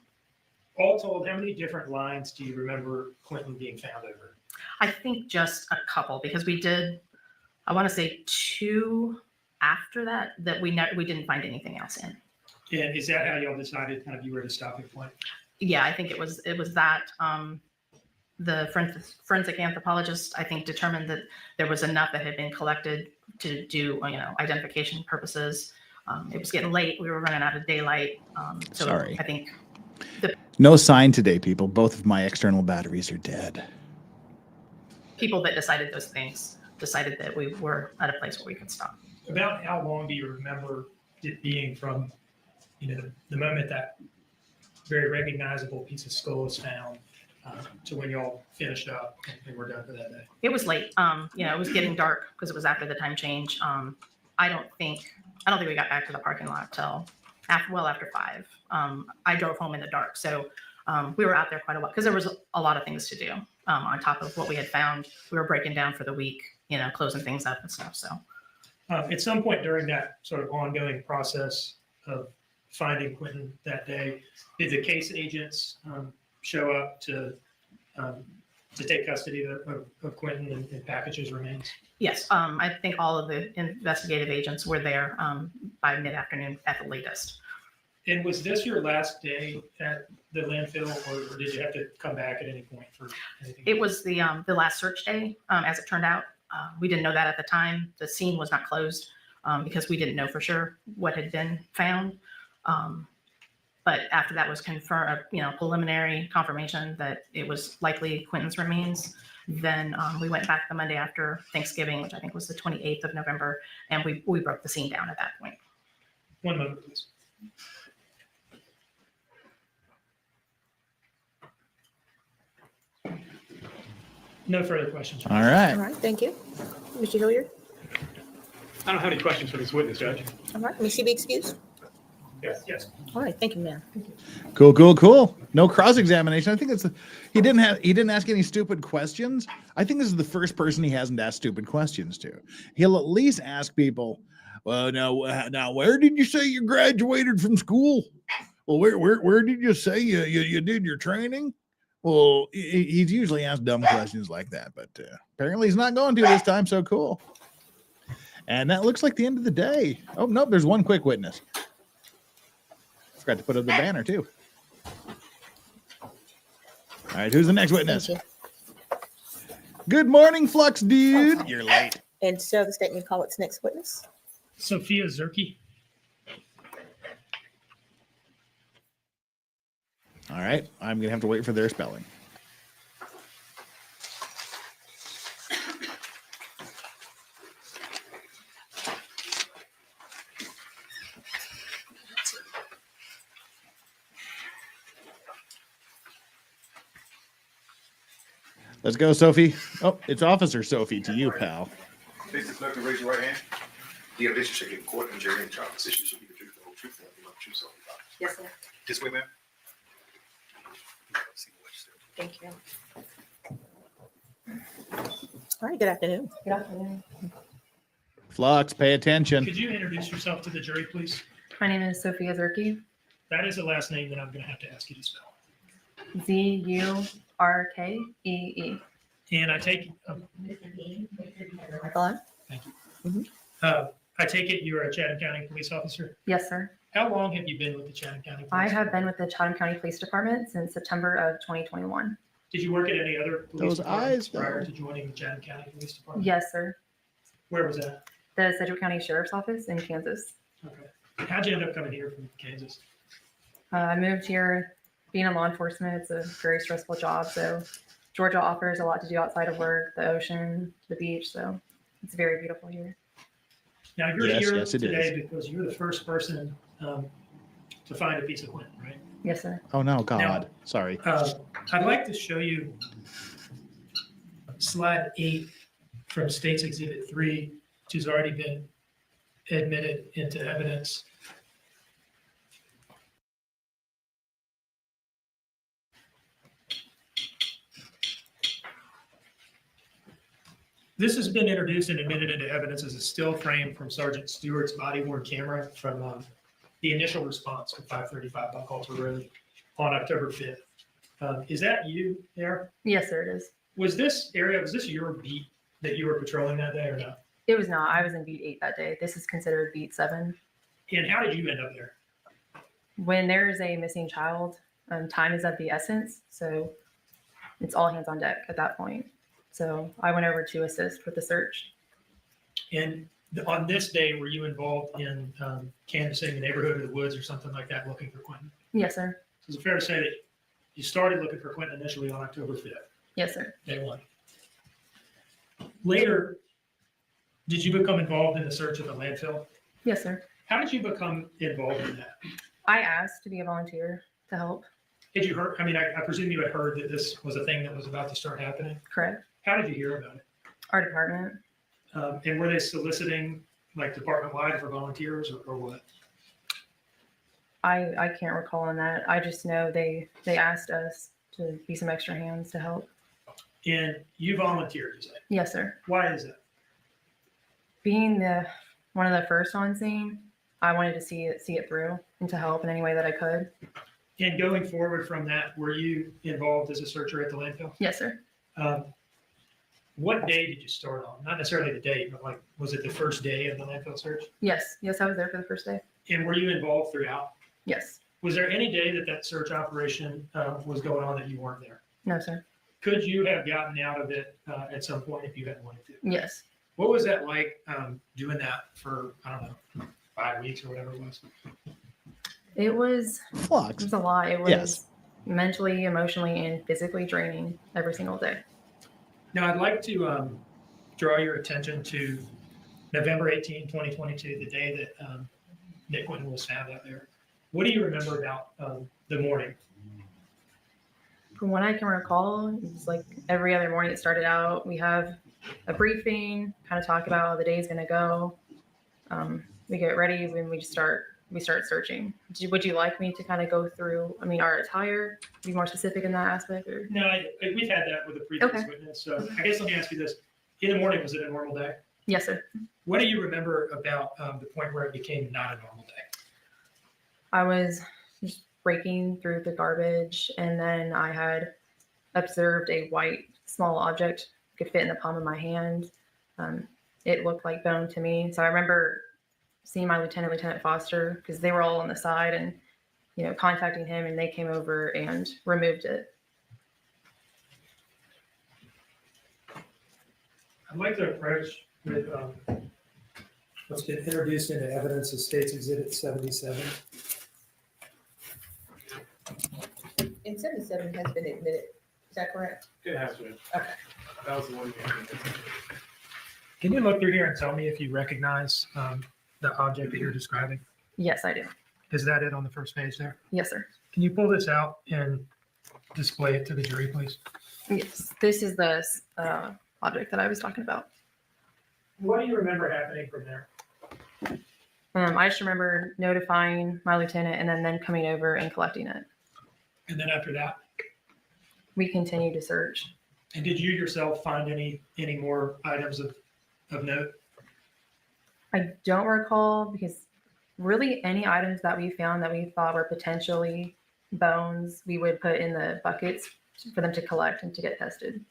All told, how many different lines do you remember Quentin being found over? I think just a couple, because we did, I want to say 2 after that we didn't find anything else in. And is that how y'all decided kind of you were the stopping point? Yeah, I think it was that. The forensic anthropologist, I think, determined that there was enough that had been collected to do, identification purposes. It was getting late. We were running out of daylight. So Sorry. I think No sign today, people. Both of my external batteries are dead. people that decided those things decided that we were at a place where we could stop. About how long do you remember it being from, the moment that very recognizable piece of skull was found to when y'all finished up and were done for that day? It was late. It was getting dark because it was after the time change. I don't think we got back to the parking lot till after 5. I drove home in the dark, so we were out there quite a while because there was a lot of things to do on top of what we had found. We were breaking down for the week, closing things up and stuff. So at some point during that sort of ongoing process of finding Quentin that day, did the case agents show up to take custody of Quentin and package his remains? Yes, I think all of the investigative agents were there by mid-afternoon at the latest. And was this your last day at the landfill, or did you have to come back at any point for anything? It was the last search day, as it turned out. We didn't know that at the time. The scene was not closed because we didn't know for sure what had been found. But after that was confirmed, preliminary confirmation that it was likely Quentin's remains, then we went back the Monday after Thanksgiving, which I think was the 28th of November, and we broke the scene down at that point. One moment, please. No further questions. All right. All right, thank you. Mr. Hilliard? I don't have any questions for this witness, Judge. All right, may she be excused? Yes. All right, thank you, ma'am. Cool. No cross-examination. I think he didn't ask any stupid questions. I think this is the first person he hasn't asked stupid questions to. He'll at least ask people, well, now where did you say you graduated from school? Well, where did you say you did your training? Well, he's usually asked dumb questions like that, but apparently he's not going to this time, so cool. And that looks like the end of the day. Oh, no, there's one quick witness. Forgot to put up the banner, too. All right, who's the next witness? Thank you. Good morning, Flux Dude. You're late. And so the state may call its next witness. Sophia Zerki. All right. I'm going to have to wait for their spelling. Let's go, Sophie. Oh, it's Officer Sophie to you, pal. Please the clerk to raise your right hand. The evidence you shall give in court and jury and trial. This issue shall be the truth, the whole truth, and nothing but the truth, so help you God. Yes, sir. This way, ma'am. Thank you. All right, good afternoon. Good afternoon. Flux, pay attention. Could you introduce yourself to the jury, please? My name is Sophia Zerki. That is the last name that I'm going to have to ask you to spell. Zurkee. And I take, Go on. thank you. Mhm. I take it you are a Chatham County police officer. Yes, sir. How long have you been with the Chatham County Police? I have been with the Chatham County Police Department since September of 2021. Did you work at any other police Those departments eyes, though. prior to joining the Chatham County Police Department? Yes, sir. Where was that? The Sedgwick County Sheriff's Office in Kansas. Okay. How'd you end up coming here from Kansas? I moved here being in law enforcement. It's a very stressful job. So Georgia offers a lot to do outside of work, the ocean, the beach. So it's very beautiful here. Now you're Yes, here yes, it today is. because you're the first person to find a piece of Quentin, right? Yes, sir. Oh, no, God. Now- Sorry. I'd like to show you slide 8 from State's Exhibit 3, which has already been admitted into evidence. This has been introduced and admitted into evidence as a still frame from Sergeant Stewart's body-worn camera from the initial response to 535 Buckhalter Road on October 5th. Is that you there? Yes, sir, it is. Was this your beat that you were patrolling that day or no? It was not. I was in beat 8 that day. This is considered beat 7. And how did you end up there? When there is a missing child, time is of the essence. So it's all hands on deck at that point. So I went over to assist with the search. And on this day, were you involved in canvassing the neighborhood or the woods or something like that, looking for Quentin? Yes, sir. So is it fair to say that you started looking for Quentin initially on October 5th, Yes, sir. day one? Later, did you become involved in the search of the landfill? Yes, sir. How did you become involved in that? I asked to be a volunteer to help. Did you heard? I mean, I presume you had heard that this was a thing that was about to start happening. Correct. How did you hear about it? Our department. And were they soliciting like department-wide for volunteers or what? I can't recall on that. I just know they asked us to be some extra hands to help. And you volunteered, you say? Yes, sir. Why is that? Being one of the first on scene, I wanted to see it through and to help in any way that I could. And going forward from that, were you involved as a searcher at the landfill? Yes, sir. What day did you start on? Not necessarily the date, but like, was it the first day of the landfill search? Yes, I was there for the first day. And were you involved throughout? Yes. Was there any day that search operation was going on that you weren't there? No, sir. Could you have gotten out of it at some point if you had wanted to? Yes. What was that like doing that for, I don't know, 5 weeks or whatever it was? It was Flux. a lot. It was Yes. mentally, emotionally, and physically draining every single day. Now, I'd like to draw your attention to November 18, 2022, the day that Nick Quentin was found out there. What do you remember about the morning? From what I can recall, it was like every other morning it started out. We have a briefing, kind of talk about how the day's going to go. We get ready when we start searching. Would you like me to kind of go through, our attire, be more specific in that aspect? Or? No, we've had that with a previous Okay. witness. So I guess let me ask you this. In the morning, was it a normal day? Yes, sir. What do you remember about the point where it became not a normal day? I was just breaking through the garbage, and then I had observed a white small object could fit in the palm of my hand. It looked like bone to me. So I remember seeing my Lieutenant Foster, because they were all on the side, and contacting him, and they came over and removed it. I'd like to approach with the what's been introduced into evidence as State's Exhibit 77. And 77 has been admitted. Is that correct? It has been. Okay. That was the one. Can you look through here and tell me if you recognize the object that you're describing? Yes, I do. Is that it on the first page there? Yes, sir. Can you pull this out and display it to the jury, please? Yes, this is the object that I was talking about. What do you remember happening from there? I just remember notifying my lieutenant and then coming over and collecting it. And then after that? We continued to search. And did you yourself find any more items of note? I don't recall, because really any items that we found that we thought were potentially bones, we would put in the buckets for them to collect and to get tested.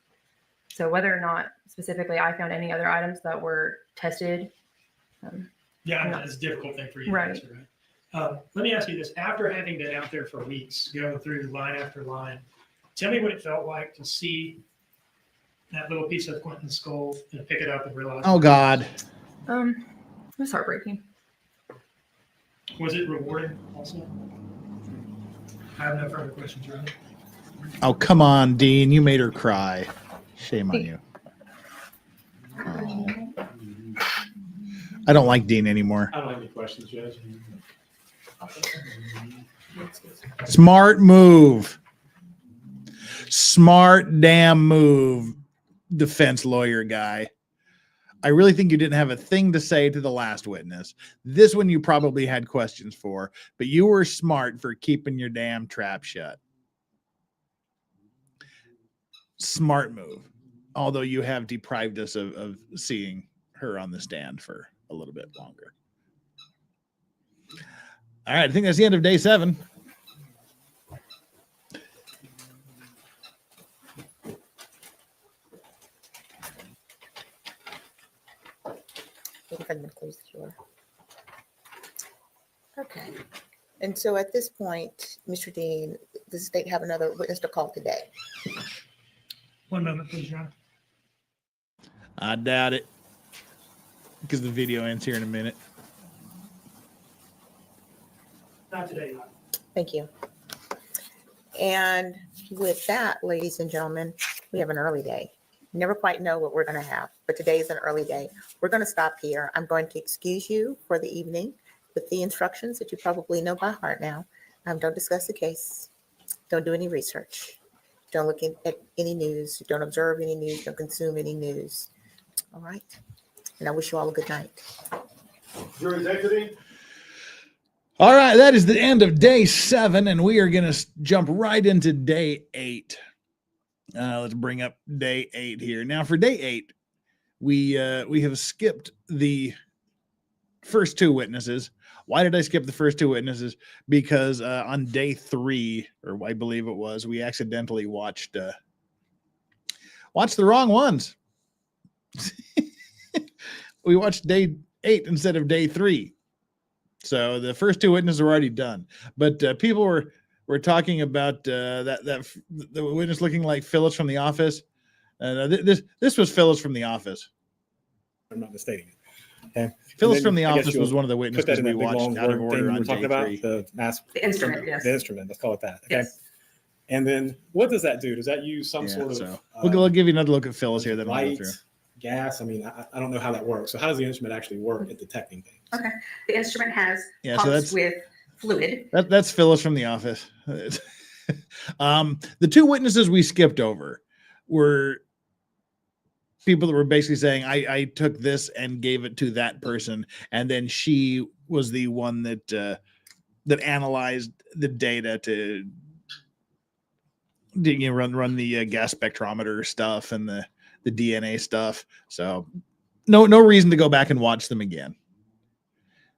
So whether or not specifically I found any other items that were tested. Yeah, it's a difficult thing for you Right. to answer, right? Let me ask you this. After having been out there for weeks, going through line after line, tell me what it felt like to see that little piece of Quentin's skull and pick it up and realize. Oh, God. It was heartbreaking. Was it rewarding also? I have no further questions, Ronnie. Oh, come on, Dean. You made her cry. Shame on you. Oh. I don't like Dean anymore. I don't have any questions, Judge. Smart move. Smart damn move, defense lawyer guy. I really think you didn't have a thing to say to the last witness. This one you probably had questions for, but you were smart for keeping your damn trap shut. Smart move. Although you have deprived us of seeing her on the stand for a little bit longer. All right, I think that's the end of day 7. Okay. And so at this point, Mr. Dean, does the state have another witness to call today? One moment, please, John. I doubt it, because the video ends here in a minute. Not today. Thank you. And with that, ladies and gentlemen, we have an early day. Never quite know what we're going to have, but today is an early day. We're going to stop here. I'm going to excuse you for the evening with the instructions that you probably know by heart now. Don't discuss the case. Don't do any research. Don't look at any news. Don't observe any news. Don't consume any news. All right. And I wish you all a good night. Jury's exiting. All right, that is the end of day 7, and we are going to jump right into day 8. Let's bring up day 8 here. Now, for day 8, we have skipped the first 2 witnesses. Why did I skip the first 2 witnesses? Because on day 3, or I believe it was, we accidentally watched the wrong ones. We watched day 8 instead of day 3. So the first 2 witnesses were already done. But people were talking about the witness looking like Phyllis from The Office. This was Phyllis from The Office. I'm not mistaking it. Okay. Phyllis from The Office was one of the witnesses we watched out of order on day 3. The instrument, yes. The instrument, let's call it that. Okay. Yes. And then what does that do? Does that use some sort of we'll give you another look at Phyllis here. Then we'll go light, through. gas? I mean, I don't know how that works. So how does the instrument actually work at detecting things? Okay. The instrument has Yeah, so pumps with fluid. That's Phyllis from The Office. The 2 witnesses we skipped over were people that were basically saying, I took this and gave it to that person, and then she was the one that analyzed the data to run the gas spectrometer stuff and the DNA stuff. So no reason to go back and watch them again.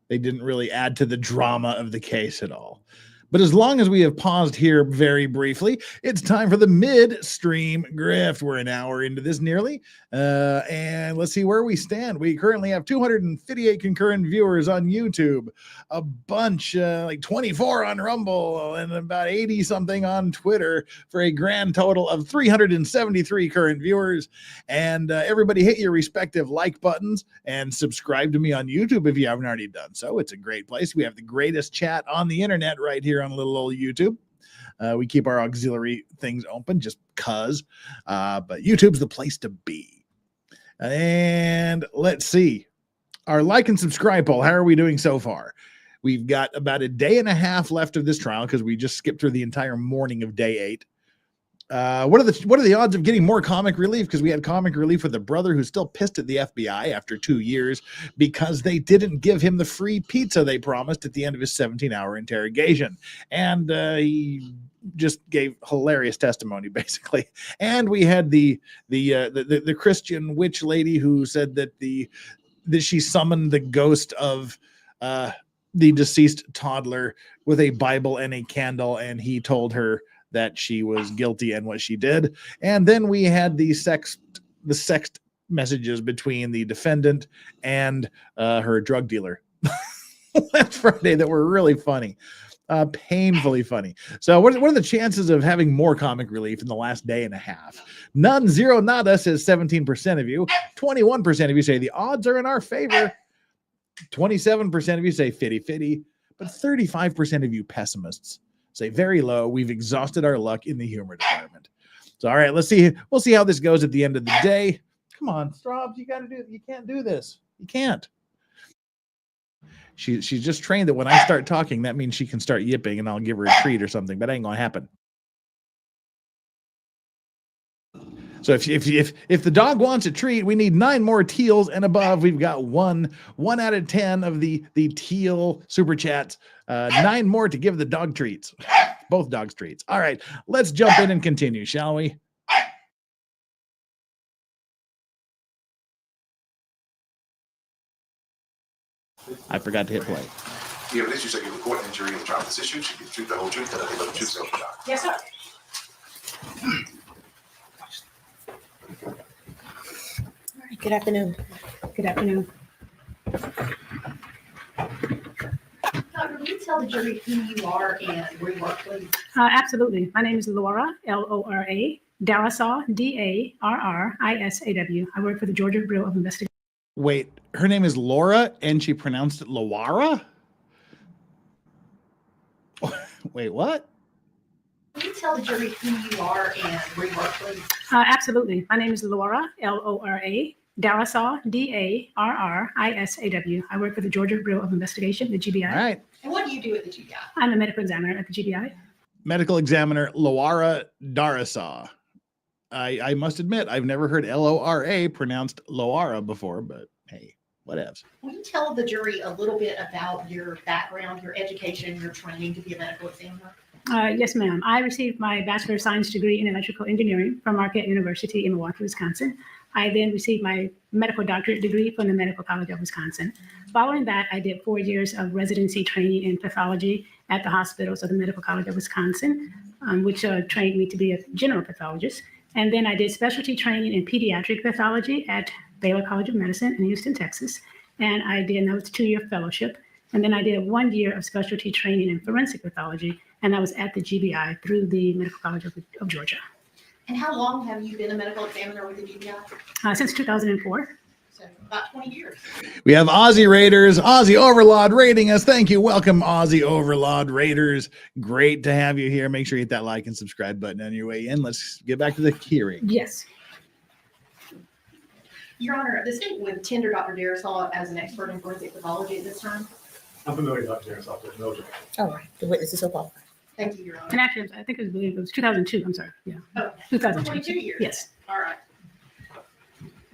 They didn't really add to the drama of the case at all. But as long as we have paused here very briefly, it's time for the midstream grift. We're an hour into this nearly. And let's see where we stand. We currently have 258 concurrent viewers on YouTube, a bunch, like 24 on Rumble, and about 80 something on Twitter, for a grand total of 373 current viewers. And everybody hit your respective like buttons and subscribe to me on YouTube if you haven't already done so. It's a great place. We have the greatest chat on the internet right here on little old YouTube. We keep our auxiliary things open just because, but YouTube's the place to be. And let's see our like and subscribe poll. How are we doing so far? We've got about a day and a half left of this trial because we just skipped through the entire morning of day 8. What are the odds of getting more comic relief? Because we had comic relief with a brother who's still pissed at the FBI after 2 years because they didn't give him the free pizza they promised at the end of his 17-hour interrogation. And he just gave hilarious testimony, basically. And we had the Christian witch lady who said that that she summoned the ghost of the deceased toddler with a Bible and a candle, and he told her that she was guilty and what she did. And then we had the sext messages between the defendant and her drug dealer last Friday that were really funny, painfully funny. So what are the chances of having more comic relief in the last day and a half? None, zero, nada, says 17% of you. 21% of you say the odds are in our favor. 27% of you say fitty-fitty, but 35% of you pessimists say very low. We've exhausted our luck in the humor department. So, all right, let's see. We'll see how this goes at the end of the day. Come on, Straubs, you got to do it. You can't do this. You can't. She's just trained that when I start talking, that means she can start yipping and I'll give her a treat or something, but that ain't going to happen. So if the dog wants a treat, we need 9 more teals and above. We've got one out of 10 of the teal super chats. 9 more to give the dog treats, both dogs treats. All right, let's jump in and continue, shall we? I forgot to hit play. The evidence you said you report injury in the trial. This issue should be the truth, the whole truth, and nothing but the truth. So, Yes, sir. All right, good afternoon. Good afternoon. Doctor, will you tell the jury who you are and where you work, please? Absolutely. My name is Laura, Lora, Darrisaw, Darrisaw. I work for the Georgia Bureau of Investigation. Wait, her name is Laura and she pronounced it Lawara? Wait, what? Will you tell the jury who you are and where you work, please? Absolutely. My name is Laura, Lora, Darrisaw, Darrisaw. I work for the Georgia Bureau of Investigation, the GBI. All right. And what do you do at the GBI? I'm a medical examiner at the GBI. Medical examiner Laura Darrisaw. I must admit, I've never heard Lora pronounced Loara before, but hey, whatevs. Will you tell the jury a little bit about your background, your education, your training to be a medical examiner? Yes, ma'am. I received my Bachelor of Science degree in Electrical Engineering from Marquette University in Milwaukee, Wisconsin. I then received my medical doctorate degree from the Medical College of Wisconsin. Following that, I did 4 years of residency training in pathology at the hospitals of the Medical College of Wisconsin, which trained me to be a general pathologist. And then I did specialty training in pediatric pathology at Baylor College of Medicine in Houston, Texas. And I did, that was a 2-year fellowship. And then I did 1 year of specialty training in forensic pathology, and that was at the GBI through the Medical College of Georgia. And how long have you been a medical examiner with the GBI? Since 2004. So about 20 years. We have Aussie Raiders, Aussie Overlord rating us. Thank you. Welcome, Aussie Overlord Raiders. Great to have you here. Make sure you hit that like and subscribe button on your way in. Let's get back to the hearing. Yes. Your Honor, the state would tender Dr. Darrisaw as an expert in forensic pathology at this time. I'm familiar with Dr. Darrisaw, there's no objection. All right, the witness is so qualified. Thank you, Your Honor. And actually, I think it was 2002. I'm sorry. Yeah. Oh, 2002. 22 years. Yes. All right.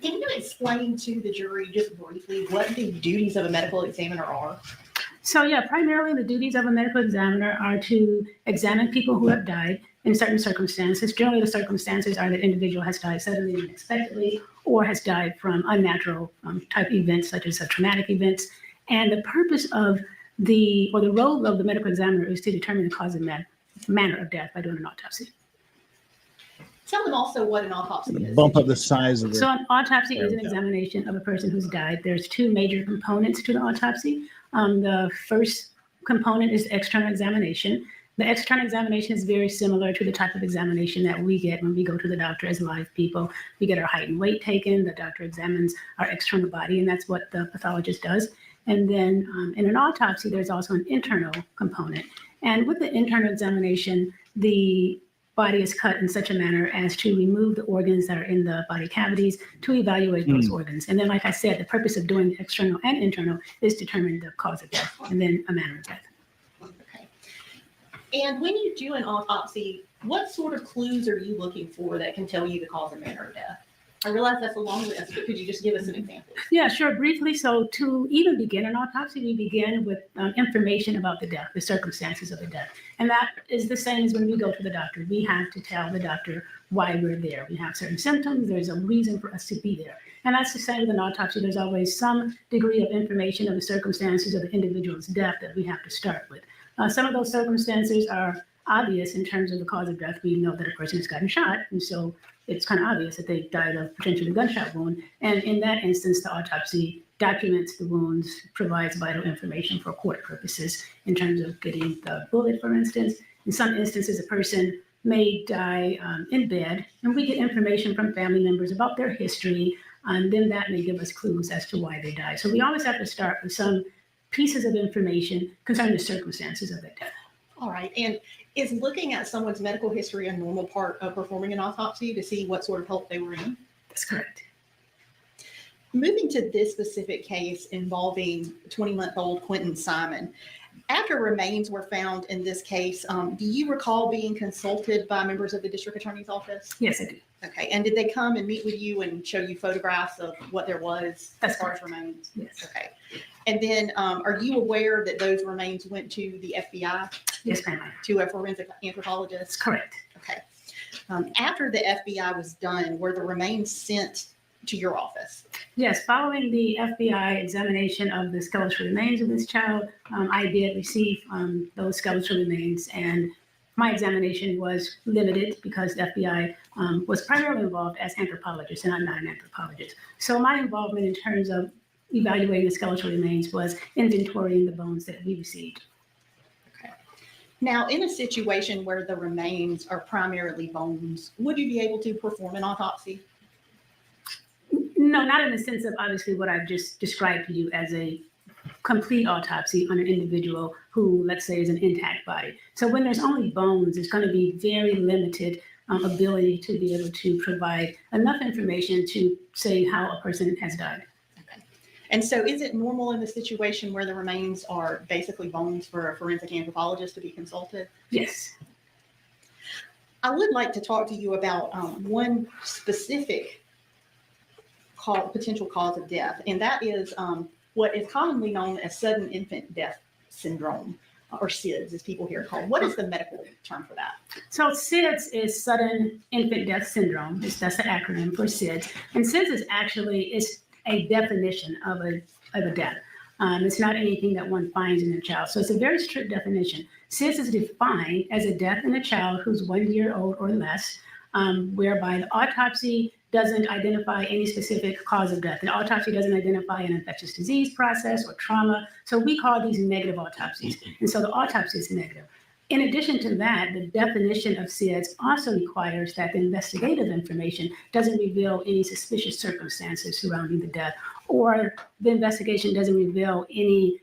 Can you explain to the jury just briefly what the duties of a medical examiner are? So yeah, primarily the duties of a medical examiner are to examine people who have died in certain circumstances. Generally, the circumstances are that individual has died suddenly and unexpectedly, or has died from unnatural type events such as traumatic events. And the purpose of the role of the medical examiner is to determine the cause and manner of death by doing an autopsy. Tell them also what an autopsy is. Bump up the size of the. So an autopsy is an Yeah. examination of a person who's died. There's two major components to the autopsy. The first component is external examination. The external examination is very similar to the type of examination that we get when we go to the doctor as live people. We get our height and weight taken. The doctor examines our external body, and that's what the pathologist does. And then in an autopsy, there's also an internal component. And with the internal examination, the body is cut in such a manner as to remove the organs that are in the body cavities to evaluate those organs. And then, like I said, the purpose of doing external and internal is to determine the cause of death and then a manner of death. Okay. And when you do an autopsy, what sort of clues are you looking for that can tell you the cause and manner of death? I realize that's a long list, but could you just give us an example? Yeah, sure. Briefly, so to even begin an autopsy, we begin with information about the death, the circumstances of the death. And that is the same as when we go to the doctor. We have to tell the doctor why we're there. We have certain symptoms. There's a reason for us to be there. And that's the same with an autopsy. There's always some degree of information of the circumstances of the individual's death that we have to start with. Some of those circumstances are obvious in terms of the cause of death. We know that a person has gotten shot, and so it's kind of obvious that they died of potentially gunshot wound. And in that instance, the autopsy documents the wounds, provides vital information for court purposes in terms of getting the bullet, for instance. In some instances, a person may die in bed, and we get information from family members about their history, and then that may give us clues as to why they died. So we always have to start with some pieces of information concerning the circumstances of their death. All right. And is looking at someone's medical history a normal part of performing an autopsy to see what sort of health they were in? That's correct. Moving to this specific case involving 20-month-old Quentin Simon, after remains were found in this case, do you recall being consulted by members of the district attorney's office? Yes, I do. Okay. And did they come and meet with you and show you photographs of what there was as far as remains? Yes. Okay. And then are you aware that those remains went to the FBI? Yes, ma'am. To a forensic anthropologist? Correct. Okay. After the FBI was done, were the remains sent to your office? Yes, following the FBI examination of the skeletal remains of this child, I did receive those skeletal remains, and my examination was limited because the FBI was primarily involved as anthropologists, and I'm not an anthropologist. So my involvement in terms of evaluating the skeletal remains was inventorying the bones that we received. Okay. Now, in a situation where the remains are primarily bones, would you be able to perform an autopsy? No, not in the sense of obviously what I've just described to you as a complete autopsy on an individual who, let's say, is an intact body. So when there's only bones, it's going to be very limited ability to be able to provide enough information to say how a person has died. Okay. And so is it normal in the situation where the remains are basically bones for a forensic anthropologist to be consulted? Yes. I would like to talk to you about one specific potential cause of death, and that is what is commonly known as sudden infant death syndrome, or SIDS, as people here call it. What is the medical term for that? So SIDS is sudden infant death syndrome. That's the acronym for SIDS. And SIDS is actually a definition of a death. It's not anything that one finds in a child. So it's a very strict definition. SIDS is defined as a death in a child who's 1 year old or less, whereby the autopsy doesn't identify any specific cause of death. The autopsy doesn't identify an infectious disease process or trauma. So we call these negative autopsies. And so the autopsy is negative. In addition to that, the definition of SIDS also requires that the investigative information doesn't reveal any suspicious circumstances surrounding the death, or the investigation doesn't reveal any,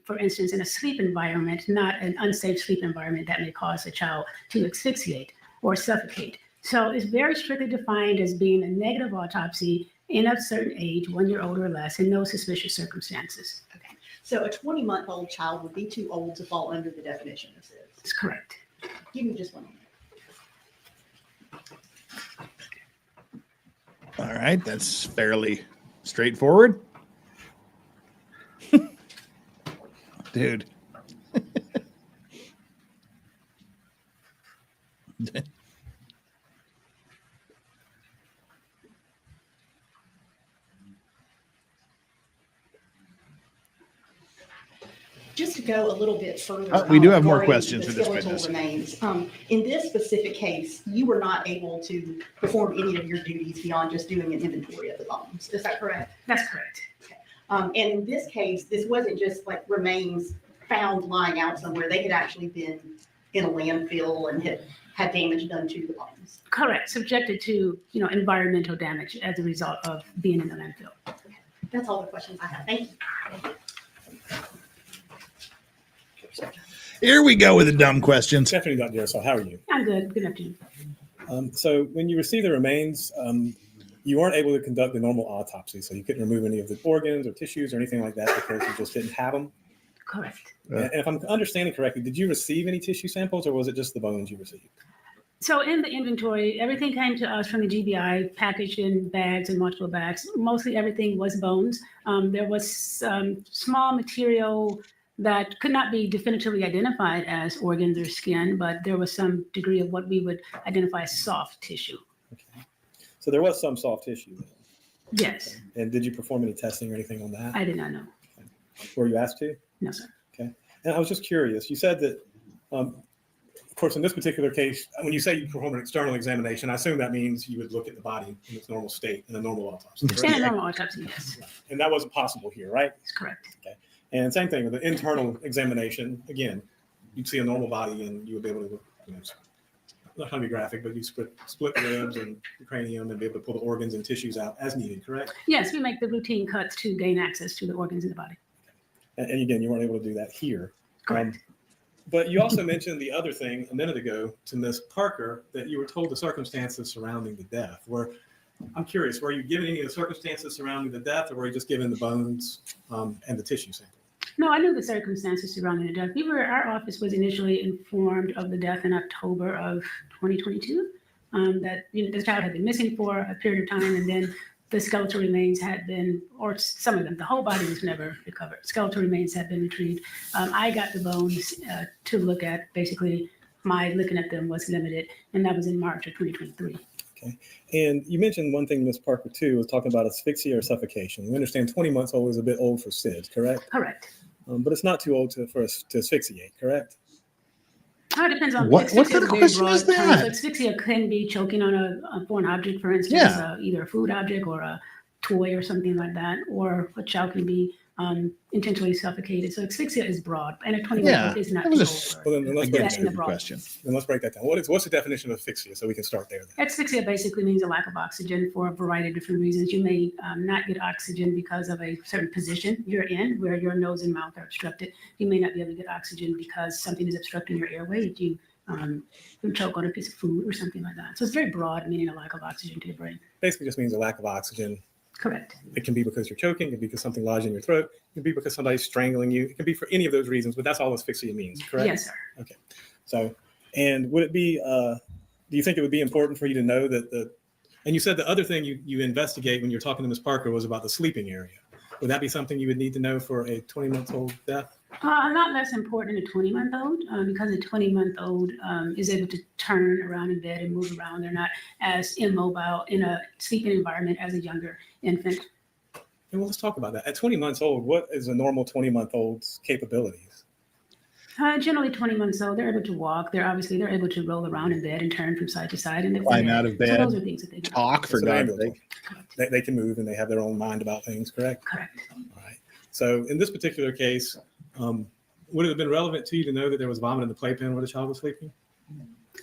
for instance, in a sleep environment, not an unsafe sleep environment that may cause a child to asphyxiate or suffocate. So it's very strictly defined as being a negative autopsy in a certain age, 1 year old or less, and no suspicious circumstances. Okay. So a 20-month-old child would be too old to fall under the definition of SIDS. That's correct. Give me just 1 minute. All right, that's fairly straightforward. Dude. Just go a little bit further. Oh, we do have more regarding questions the for this skeletal witness. remains. In this specific case, you were not able to perform any of your duties beyond just doing an inventory of the bones. Is that correct? That's correct. And in this case, this wasn't just like remains found lying out somewhere. They had actually been in a landfill and had damage done to the bones. Correct. Subjected to, environmental damage as a result of being in the landfill. That's all the questions I have. Thank you. Here we go with the dumb questions. Stephanie, Dr. Jaroslaw, how are you? I'm good. Good afternoon. So when you received the remains, you weren't able to conduct the normal autopsy, so you couldn't remove any of the organs or tissues or anything like that because you just didn't have them. Correct. And if I'm understanding correctly, did you receive any tissue samples, or was it just the bones you received? So in the inventory, everything came to us from the GBI, packaged in bags and multiple bags. Mostly everything was bones. There was small material that could not be definitively identified as organs or skin, but there was some degree of what we would identify as soft tissue. Okay. So there was some soft tissue. Yes. And did you perform any testing or anything on that? I did not know. Okay. Were you asked to? No, sir. Okay. And I was just curious. You said that, of course, in this particular case, when you say you perform an external examination, I assume that means you would look at the body in its normal state in a normal autopsy. In a normal autopsy, yes. And that wasn't possible here, right? That's correct. Okay. And same thing with the internal examination. Again, you'd see a normal body and you would be able to, not trying to be graphic, but you split ribs and the cranium and be able to pull the organs and tissues out as needed, correct? Yes, we make the routine cuts to gain access to the organs in the body. And again, you weren't able to do that here. Correct. But you also mentioned the other thing a minute ago to Ms. Parker, that you were told the circumstances surrounding the death. I'm curious, were you given any of the circumstances surrounding the death, or were you just given the bones and the tissue sample? No, I knew the circumstances surrounding the death. Our office was initially informed of the death in October of 2022, that this child had been missing for a period of time, and then the skeletal remains had been, or some of them, the whole body was never recovered. Skeletal remains had been retrieved. I got the bones to look at. Basically, my looking at them was limited, and that was in March of 2023. Okay. And you mentioned one thing, Ms. Parker, too, was talking about asphyxia or suffocation. We understand 20 months old is a bit old for SIDS, correct? Correct. But it's not too old for us to asphyxiate, correct? Oh, it depends on what kind of question is that? So asphyxia can be choking on a foreign object, for instance, either a food object or a toy or something like that, or a child can be intentionally suffocated. So asphyxia is broad, and a 20-month-old is not too old. Well, then let's break that down. Question. Then let's break that down. What's the definition of asphyxia, so we can start there? Then. Asphyxia basically means a lack of oxygen for a variety of different reasons. You may not get oxygen because of a certain position you're in, where your nose and mouth are obstructed. You may not be able to get oxygen because something is obstructing your airway. You choke on a piece of food or something like that. So it's very broad, meaning a lack of oxygen to the brain. Basically just means a lack of oxygen. Correct. It can be because you're choking. It can be because something lodged in your throat. It can be because somebody's strangling you. It can be for any of those reasons, but that's all asphyxia means, correct? Yes, sir. Okay. So, and would it be, do you think it would be important for you to know that and you said the other thing you investigate when you're talking to Ms. Parker was about the sleeping area. Would that be something you would need to know for a 20-month-old death? A lot less important in a 20-month-old because a 20-month-old is able to turn around in bed and move around. They're not as immobile in a sleeping environment as a younger infant. And let's talk about that. At 20 months old, what is a normal 20-month-old's capabilities? Generally 20 months old, they're able to walk. They're able to roll around in bed and turn from side to side. And climb out of bed. So those are things that they do. Talk, for God's sake. They can move and they have their own mind about things, correct? Correct. All right. So in this particular case, would it have been relevant to you to know that there was vomit in the playpen where the child was sleeping?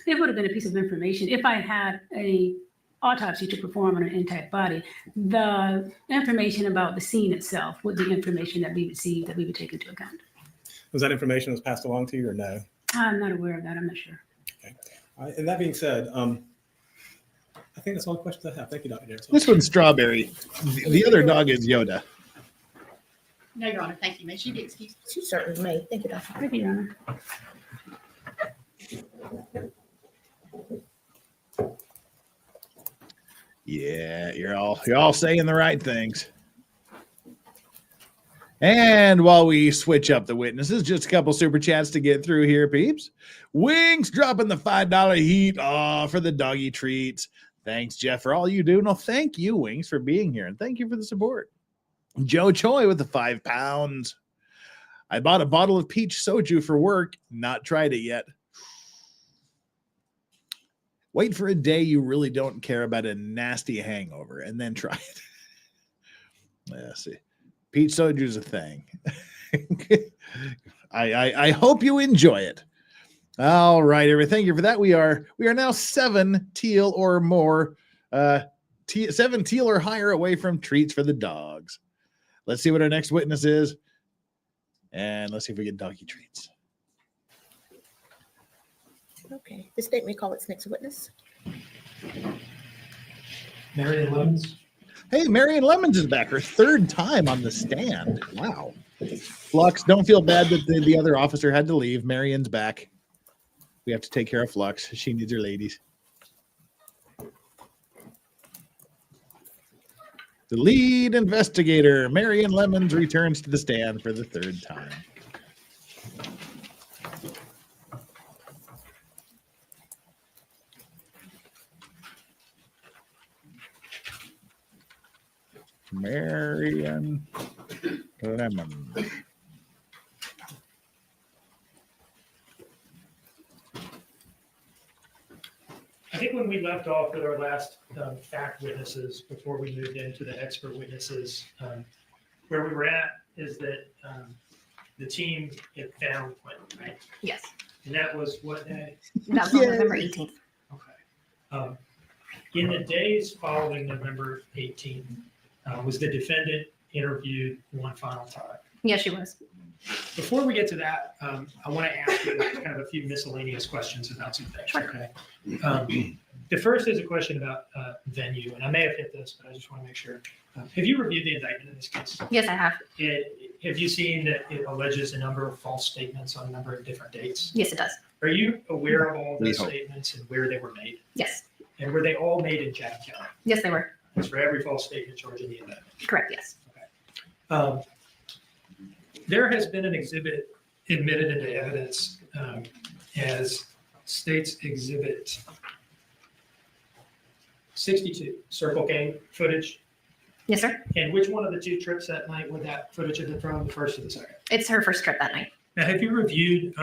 It would have been a piece of information. If I had a autopsy to perform on an intact body, the information about the scene itself would be information that we received that we would take into account. Was that information was passed along to you or no? I'm not aware of that. I'm not sure. Okay. All right. And that being said, I think that's all the questions I have. Thank you, Dr. Jaroslaw. This one's Strawberry. The other dog is Yoda. No, Your Honor. Thank you. May she be excused? She certainly may. Thank you, Doctor. Thank you, Your Honor. Yeah, you're all saying the right things. And while we switch up the witnesses, just a couple super chats to get through here, peeps. Wings dropping the $5 heat for the doggy treats. Thanks, Jeff, for all you do. No, thank you, Wings, for being here, and thank you for the support. Joe Choi with the £5. I bought a bottle of peach soju for work. Not tried it yet. Wait for a day you really don't care about a nasty hangover and then try it. Let's see. Peach soju is a thing. I hope you enjoy it. All right, everybody. Thank you for that. We are now 7 teal or more, 7 teal or higher away from treats for the dogs. Let's see what our next witness is. And let's see if we get doggy treats. Okay. The state may call its next witness. Maryan Lemons. Hey, Maryan Lemons is back. Her 3rd time on the stand. Wow. Flux, don't feel bad that the other officer had to leave. Maryan's back. We have to take care of Flux. She needs her ladies. The lead investigator, Maryan Lemons, returns to the stand for the 3rd time. Maryan Lemons. I think when we left off with our last fact witnesses before we moved into the expert witnesses, where we were at is that the team had found Quentin, right? Yes. And that was what day? That was on November 18th. Okay. In the days following November 18th, was the defendant interviewed one final time? Yes, she was. Before we get to that, I want to ask you kind of a few miscellaneous questions about some things. Sure. Okay. The first is a question about venue, and I may have hit this, but I just want to make sure. Have you reviewed the indictment in this case? Yes, I have. Have you seen that it alleges a number of false statements on a number of different dates? Yes, it does. Are you aware of all those statements and where they were made? Yes. And were they all made in Chatham County? Yes, they were. That's for every false statement charged in the indictment. Correct, yes. There has been an exhibit admitted into evidence as State's Exhibit 62, Circle Gang footage. Yes, sir. And which one of the 2 trips that night would that footage have been from, the first or the second? It's her first trip that night. Now, have you reviewed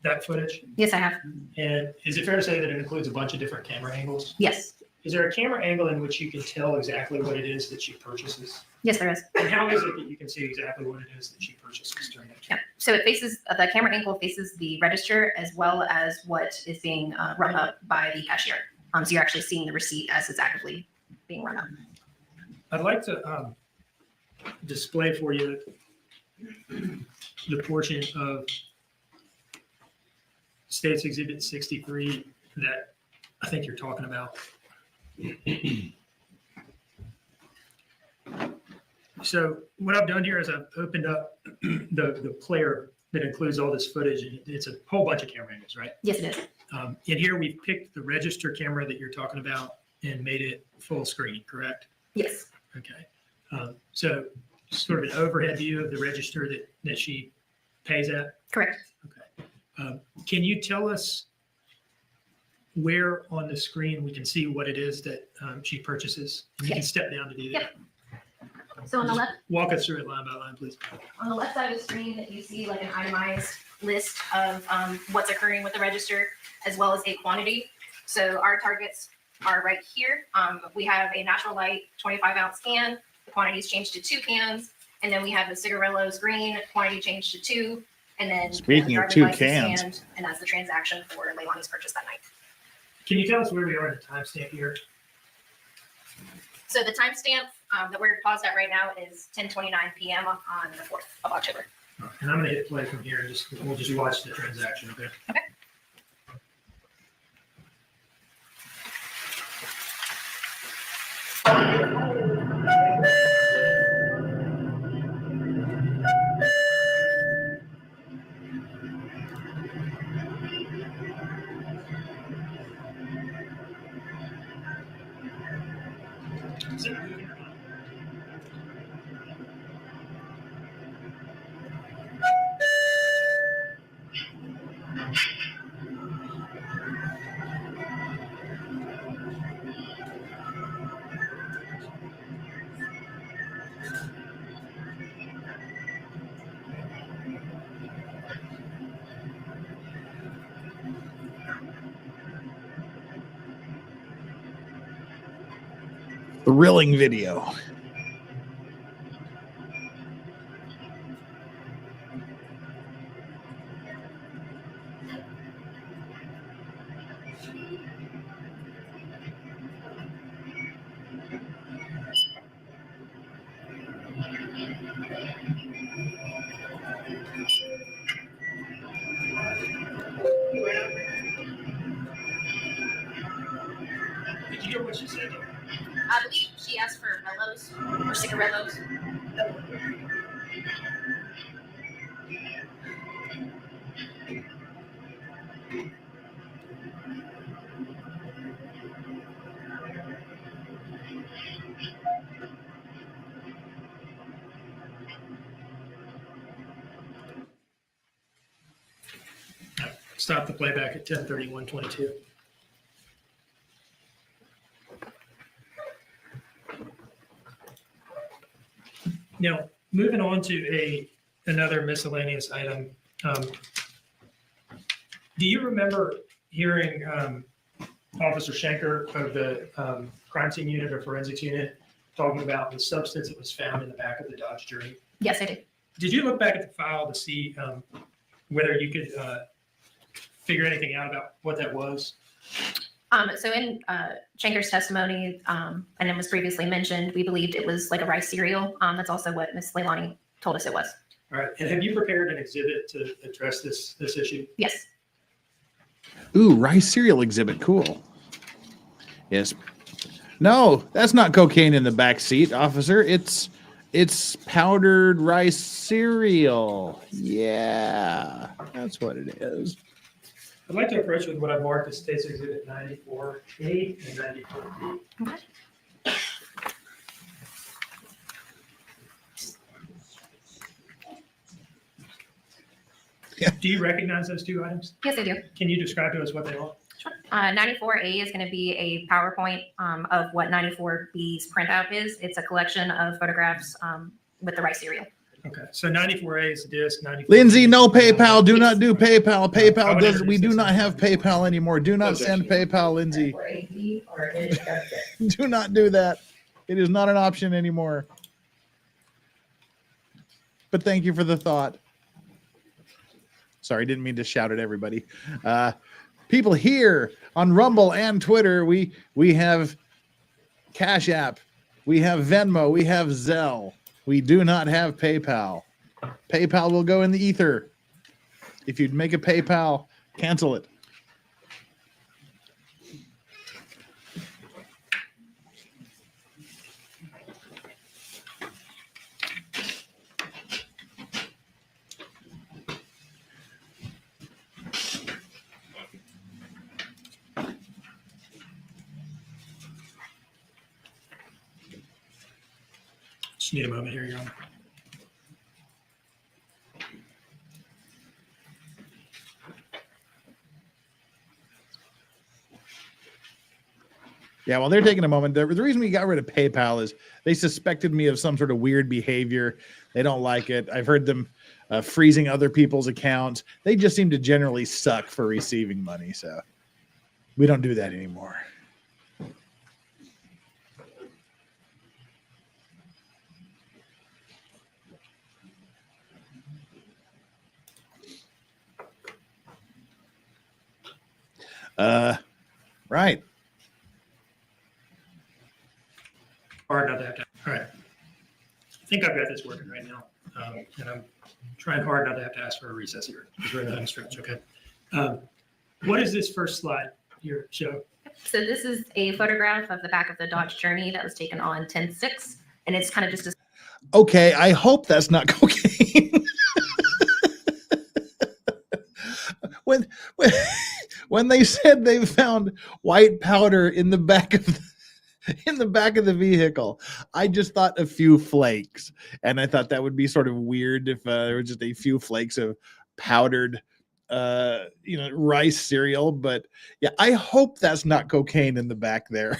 that footage? Yes, I have. And is it fair to say that it includes a bunch of different camera angles? Yes. Is there a camera angle in which you can tell exactly what it is that she purchases? Yes, there is. And how is it that you can see exactly what it is that she purchases during that trip? Yeah. So it faces, the camera angle faces the register as well as what is being run up by the cashier. So you're actually seeing the receipt as it's actively being run up. I'd like to display for you the portion of State's Exhibit 63 that I think you're talking about. So what I've done here is I've opened up the player that includes all this footage, and it's a whole bunch of camera angles, right? Yes, it is. In here, we've picked the register camera that you're talking about and made it full screen, correct? Yes. Okay. So sort of an overhead view of the register that she pays at? Correct. Okay. Can you tell us where on the screen we can see what it is that she purchases? You can step down to do that. Yep. So on the left, Walk us through it line by line, please. on the left side of the screen, you see like an itemized list of what's occurring with the register, as well as a quantity. So our targets are right here. We have a Natural Light 25-ounce can. The quantity is changed to 2 cans. And then we have the Cigarillos green, quantity changed to 2. And then Speaking of 2 cans. And that's the transaction for Leilani's purchase that night. Can you tell us where we are in the timestamp here? So the timestamp that we're paused at right now is 10:29 p.m. on the 4th of October. And I'm going to hit play from here and we'll just watch the transaction, okay? Okay. thrilling video. Did you hear what she said? I believe she asked for mellows or cigarettos. Stop the playback at 10:31:22. Now, moving on to another miscellaneous item. Do you remember hearing Officer Schenker of the crime scene unit or forensics unit talking about the substance that was found in the back of the Dodge Journey? Yes, I did. Did you look back at the file to see whether you could figure anything out about what that was? So in Schenker's testimony, and it was previously mentioned, we believed it was like a rice cereal. That's also what Ms. Leilani told us it was. All right. And have you prepared an exhibit to address this issue? Yes. Ooh, rice cereal exhibit. Cool. Yes. No, that's not cocaine in the back seat, officer. It's powdered rice cereal. Yeah, that's what it is. I'd like to approach with what I've marked as State's Exhibit 94A and 94B. Okay. Do you recognize those two items? Yes, I do. Can you describe to us what they are? Sure. 94A is going to be a PowerPoint of what 94B's printout is. It's a collection of photographs with the rice cereal. Okay, so 94A is disc, 94B. Lindsay, no PayPal. Do not do PayPal. PayPal would does. We introduce do this not one. have PayPal anymore. Do not send PayPal, Lindsay. Do not do that. It is not an option anymore. But thank you for the thought. Sorry, didn't mean to shout at everybody. People here on Rumble and Twitter, we have Cash App, we have Venmo, we have Zelle. We do not have PayPal. PayPal will go in the ether. If you'd make a PayPal, cancel it. Just need a moment here, Your Honor. Yeah, well, they're taking a moment. The reason we got rid of PayPal is they suspected me of some sort of weird behavior. They don't like it. I've heard them freezing other people's accounts. They just seem to generally suck for receiving money. So we don't do that anymore. Right. Hard not to have to. All right. I think I've got this working right now. And I'm trying hard not to have to ask for a recess here because we're in the home stretch. Okay. What is this first slide here show? So this is a photograph of the back of the Dodge Journey that was taken on 10/6, and it's kind of just a Okay, I hope that's not cocaine. when they said they found white powder in the back of the vehicle, I just thought a few flakes, and I thought that would be sort of weird if there were just a few flakes of powdered rice cereal. But yeah, I hope that's not cocaine in the back there.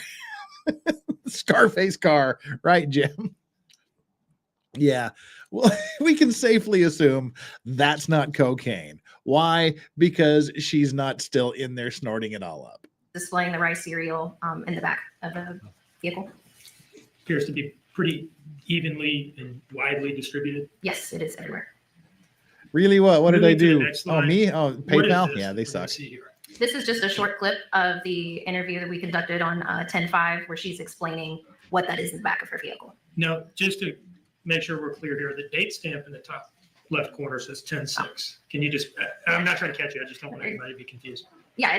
Scarface car, right, Jim? Yeah, well, we can safely assume that's not cocaine. Why? Because she's not still in there snorting it all up. displaying the rice cereal in the back of the vehicle. appears to be pretty evenly and widely distributed. Yes, it is everywhere. Really? What did I Moving to the do? next Oh, slide. me? Oh, What is PayPal? this? Yeah, they What do we suck. see here? This is just a short clip of the interview that we conducted on 10/5, where she's explaining what that is in the back of her vehicle. Now, just to make sure we're clear here, the date stamp in the top left corner says 10/6. Can you just, I'm not trying to catch you, I just don't want anybody to be confused. Yeah,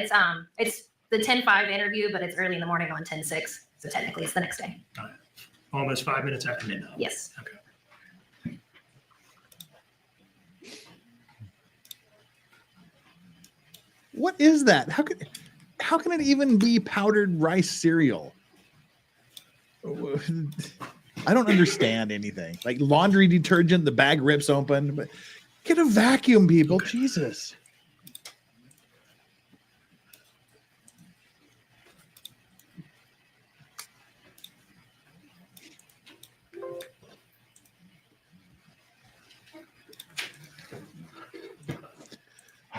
it's the 10/5 interview, but it's early in the morning on 10/6, so technically it's the next day. Almost 5 minutes after midnight. Yes. Okay. What is that? How can it even be powdered rice cereal? I don't understand anything. Like laundry detergent, the bag rips open. But get a vacuum, people. Okay. Jesus.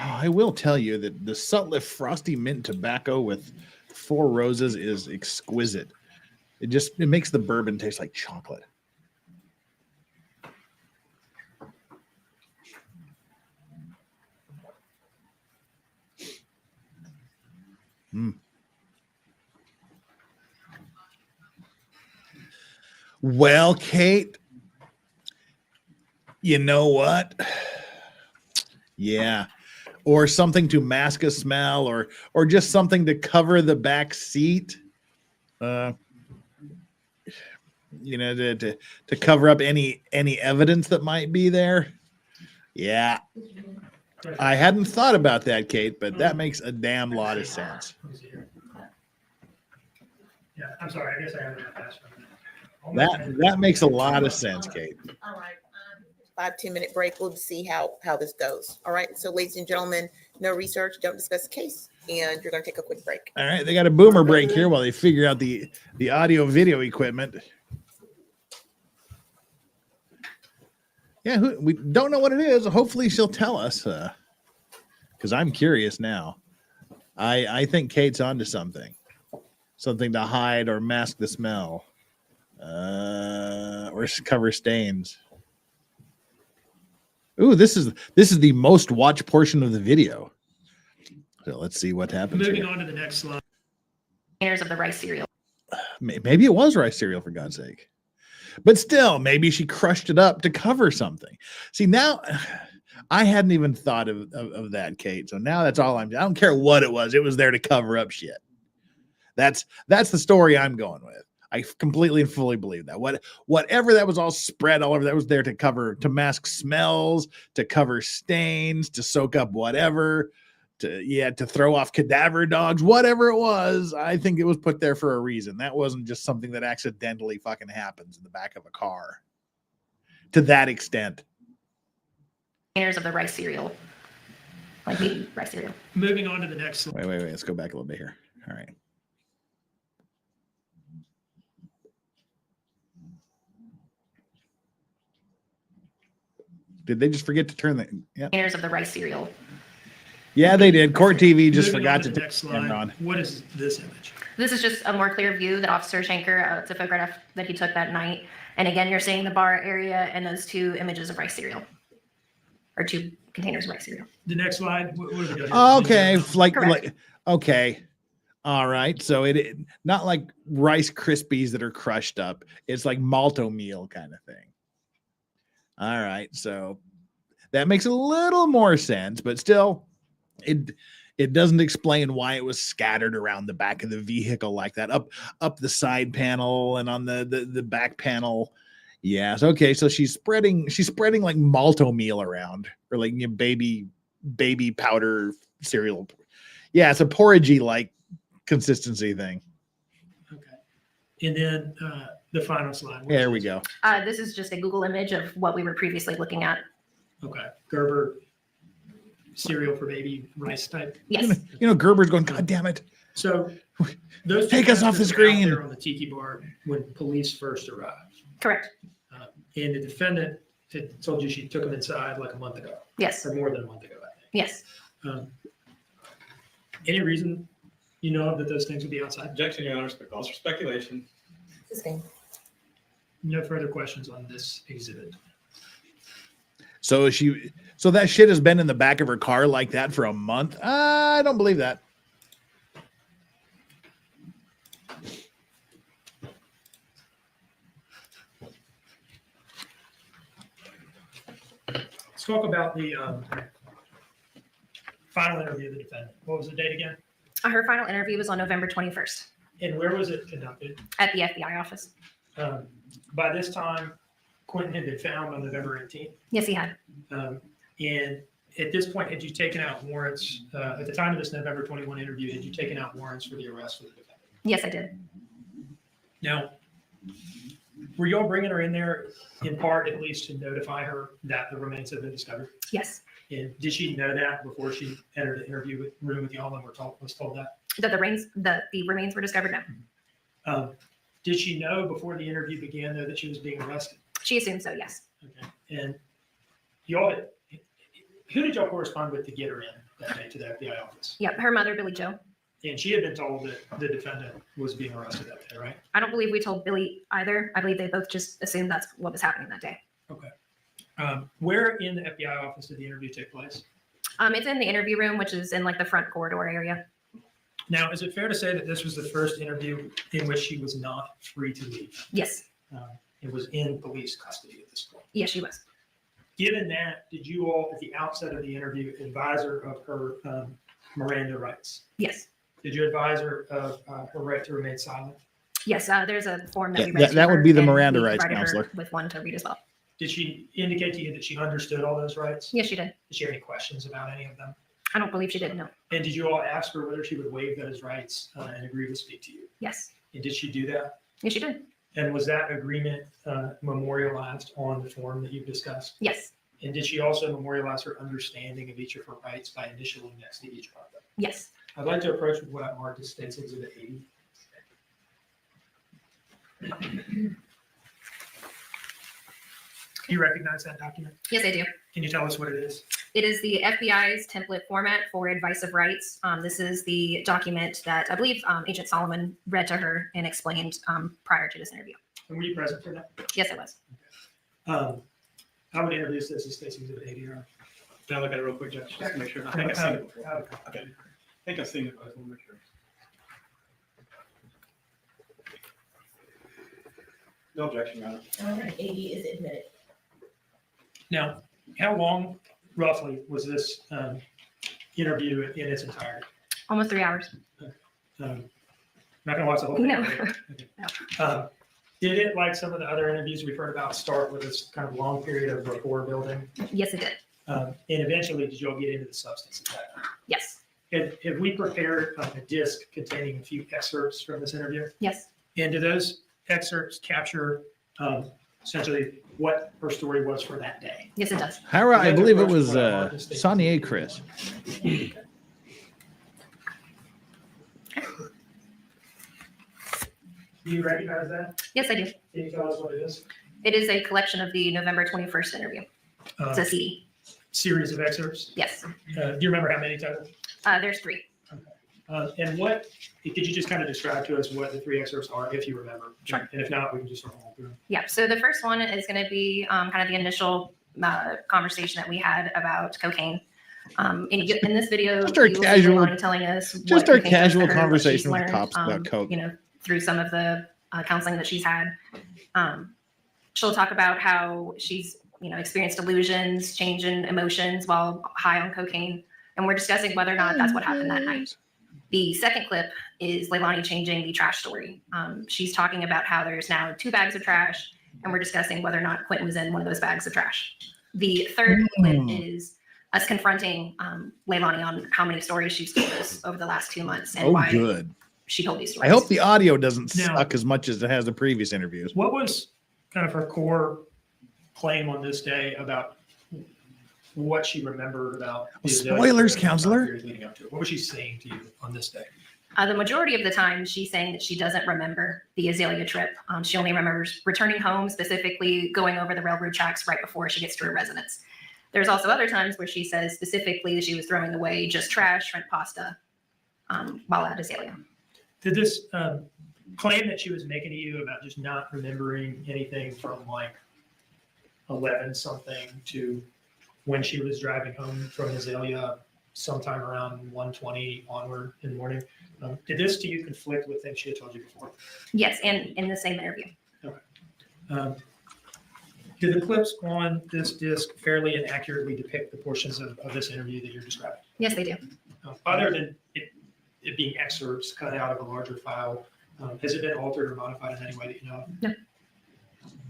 I will tell you that the Sutliff Frosty Mint Tobacco with 4 roses is exquisite. It makes the bourbon taste like chocolate. Well, Kate, you know what? Yeah. Or something to mask a smell, or just something to cover the back seat. To cover up any evidence that might be there. Yeah. I hadn't thought about that, Kate, but that makes a damn lot of sense. Yeah, I'm sorry, I guess I haven't asked for That makes a lot of sense, Kate. All right. 5-10 minute break. We'll see how this goes. All right. So, ladies and gentlemen, no research, don't discuss the case, and you're going to take a quick break. All right. They got a boomer break here while they figure out the audio video equipment. Yeah, we don't know what it is. Hopefully she'll tell us, because I'm curious now. I think Kate's onto something to hide or mask the smell, or cover stains. Ooh, this is the most watched portion of the video. So let's see what happens. Moving on to the next slide. Containers of the rice cereal. Maybe it was rice cereal, for God's sake. But still, maybe she crushed it up to cover something. See, now I hadn't even thought of that, Kate. So now that's all I don't care what it was. It was there to cover up shit. That's the story I'm going with. I completely and fully believe that. Whatever that was all spread all over, that was there to mask smells, to cover stains, to soak up whatever, to throw off cadaver dogs, whatever it was. I think it was put there for a reason. That wasn't just something that accidentally fucking happens in the back of a car. To that extent. Containers of the rice cereal. Like rice cereal. Moving on to the next slide. Wait. Let's go back a little bit here. All right. Did they just forget to turn the Containers of the rice cereal? Yeah, they did. Court TV just Moving forgot on to the next turn slide. it on. What is this image? This is just a more clear view that Officer Schenker, it's a photograph that he took that night. And again, you're seeing the bar area and those 2 images of rice cereal. Or 2 containers of rice cereal. The next slide. What are we doing? Okay, like okay. All right. So it not like Rice Krispies that are crushed up. It's like malto meal kind of thing. All right. So that makes a little more sense, but still it doesn't explain why it was scattered around the back of the vehicle like that, up the side panel and on the back panel. Yes. Okay. So she's spreading like malto meal around, or like baby powder cereal. Yeah, it's a porridgey like consistency thing. Okay. And then the final slide. There we go. This is just a Google image of what we were previously looking at. Okay. Gerber cereal for baby rice type. Yes. Gerber's going, God damn it. So those take us off the screen. There on the tiki bar when police first arrived. Correct. And the defendant had told you she took him inside like a month ago. Yes. Or more than a month ago, I think. Yes. Any reason you know that those things would be outside? Objection, Your Honor, calls for speculation. No further questions on this exhibit. So that shit has been in the back of her car like that for a month? I don't believe that. Let's talk about the final interview of the defendant. What was the date again? Her final interview was on November 21st And where was it conducted? at the FBI office. By this time, Quentin had been found on November 18th. Yes, he had. And at this point, had you taken out warrants, at the time of this November 21 interview, had you taken out warrants for the arrest for the defendant? Yes, I did. Now, were y'all bringing her in there in part at least to notify her that the remains had been discovered? Yes. And did she know that before she entered the interview room with y'all and was told that? That the remains were discovered now. Did she know before the interview began, though, that she was being arrested? She assumed so, yes. Okay. And y'all, who did y'all correspond with to get her in that day to the FBI office? Yep, her mother, Billy Joe. And she had been told that the defendant was being arrested that day, right? I don't believe we told Billy either. I believe they both just assumed that's what was happening that day. Okay. Where in the FBI office did the interview take place? It's in the interview room, which is in like the front corridor area. Now, is it fair to say that this was the first interview in which she was not free to leave? Yes. It was in police custody at this point. Yes, she was. Given that, did you all, at the outset of the interview, advise her of her Miranda rights? Yes. Did you advise her of her right to remain silent? Yes, there's a form that we read. Yeah, to that would her, be the and Miranda we rights, provided her counselor. with one to read as well. Did she indicate to you that she understood all those rights? Yes, she did. Did she have any questions about any of them? I don't believe she did, no. And did you all ask her whether she would waive those rights and agree to speak to you? Yes. And did she do that? Yes, she did. And was that agreement memorialized on the form that you've discussed? Yes. And did she also memorialize her understanding of each of her rights by initialing next to each one of them? Yes. I'd like to approach with what I marked as State's Exhibit 80. Do you recognize that document? Yes, I do. Can you tell us what it is? It is the FBI's template format for advice of rights. This is the document that I believe Agent Solomon read to her and explained prior to this interview. And were you present for that? Yes, I was. I would introduce this as State's Exhibit 80. Can I look at it real quick, Judge, just to make sure? I think I've seen it before. Okay. I think I've seen it, but I just want to make sure. No objection, Your Honor. All right, 80 is admitted. Now, how long roughly was this interview in its entirety? Almost 3 hours. Not gonna watch the whole thing. No. Right? Did it, like some of the other interviews we've heard about, start with this kind of long period of rapport building? Yes, it did. And eventually, did you all get into the substance of that? Yes. Have we prepared a disc containing a few excerpts from this interview? Yes. And do those excerpts capture essentially what her story was for that day? Yes, it does. I believe it was Sonia Chris. Do you recognize that? Yes, I do. Can you tell us what it is? It is a collection of the November 21st interview. It's a CD. Series of excerpts? Yes. Do you remember how many titles? There's 3. And what, could you just kind of describe to us what the 3 excerpts are, if you remember? Sure. And if not, we can just sort of roll through them. Yeah. So the first one is going to be kind of the initial conversation that we had about cocaine. In this video, Just our you will see casual- Leilani telling us just what our cocaine does to casual her, what conversation she's with learned, cops about coke. You know, through some of the counseling that she's had. She'll talk about how she's, experienced delusions, change in emotions while high on cocaine. And we're discussing whether or not that's what happened that night. The second clip is Leilani changing the trash story. She's talking about how there's now 2 bags of trash, and we're discussing whether or not Quentin was in one of those bags of trash. The third clip is us confronting Leilani on how many stories she's told us over the last 2 months and why Good. she told these I stories. hope the audio doesn't Now- suck as much as it has the previous interviews. What was kind of her core claim on this day about what she remembered about the Spoilers, time counselor. period leading up to it? What was she saying to you on this day? The majority of the time, she's saying that she doesn't remember the Azalea trip. She only remembers returning home, specifically going over the railroad tracks right before she gets to her residence. There's also other times where she says specifically that she was throwing away just trash, shrimp pasta, while at Azalea. Did this claim that she was making to you about just not remembering anything from like 11 something to when she was driving home from Azalea sometime around 1:20 onward in the morning. Did this to you conflict with things she had told you before? Yes, and in the same interview. Okay. Did the clips on this disc fairly and accurately depict the portions of this interview that you're describing? Yes, they do. Other than it being excerpts cut out of a larger file, has it been altered or modified in any way that you know of? No.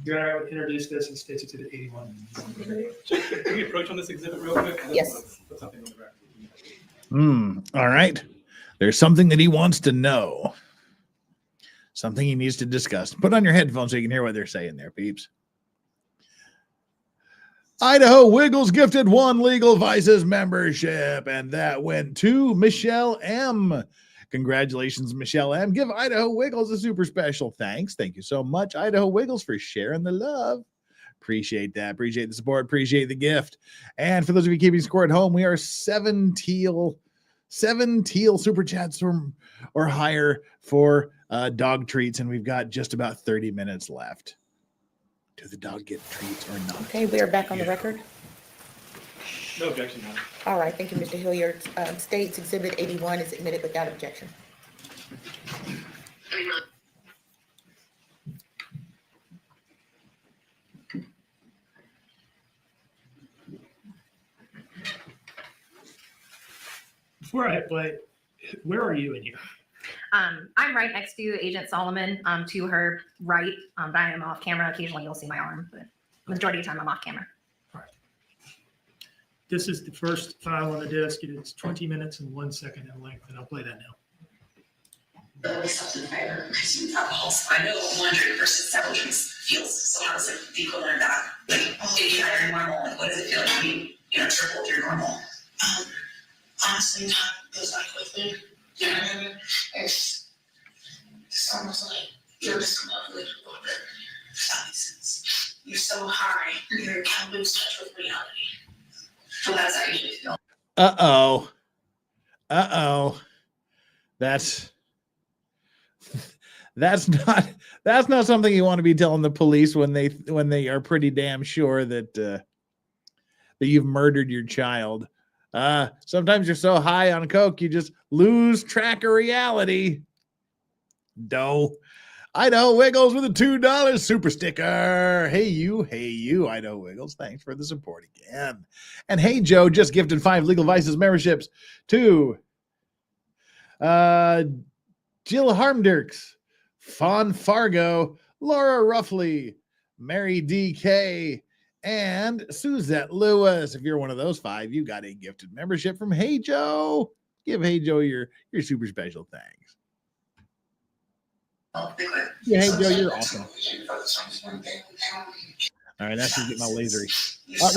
Your Honor, I would introduce this as State's Exhibit 81. Can we approach on this exhibit real quick? Yes. Put something on the record. All right. There's something that he wants to know. Something he needs to discuss. Put on your headphones so you can hear what they're saying there, peeps. Idaho Wiggles gifted 1 Legal Vices membership, and that went to Michelle M. Congratulations, Michelle M. Give Idaho Wiggles a super special thanks. Thank you so much, Idaho Wiggles, for sharing the love. Appreciate that. Appreciate the support. Appreciate the gift. And for those of you keeping score at home, we are 7 teal super chats or higher for dog treats, and we've got just about 30 minutes left. Do the dog get treats or not? Okay, we are back on the record. No objection, Madam. All right, thank you, Mr. Hilliard. State's Exhibit 81 is admitted without objection. Before I play, where are you in here? I'm right next to Agent Solomon, to her right, but I am off camera. Occasionally you'll see my arm, but majority of the time I'm off camera. This is the first file on the disc. It is 20 minutes and 1 second in length, and I'll play that now. The substance I consume alcohol, so I know 100 versus several drinks feels. So how does it the equivalent of that? Like, if you had your normal, like, what does it feel like to be, triple your normal? Honestly, time goes by quickly. You know what I mean? It's almost like you're just come up with a little bit. If that makes sense. You're so high, you kind of lose touch with reality. So that's how I usually feel. That's not something you want to be telling the police when they are pretty damn sure that that you've murdered your child. Sometimes you're so high on coke you just lose track of reality. Doe. Idaho Wiggles with a $2 super sticker. Hey you, Idaho Wiggles. Thanks for the support again. And hey Joe just gifted 5 Legal Vices memberships to Jill Harmdirks, Fawn Fargo, Laura Ruffley, Mary DK, and Suzette Lewis. If you're one of those 5, you got a gifted membership from Hey Joe. Give Hey Joe your super special thanks. Yeah, Hey Joe, you're awesome. All right, that's just getting all lasery.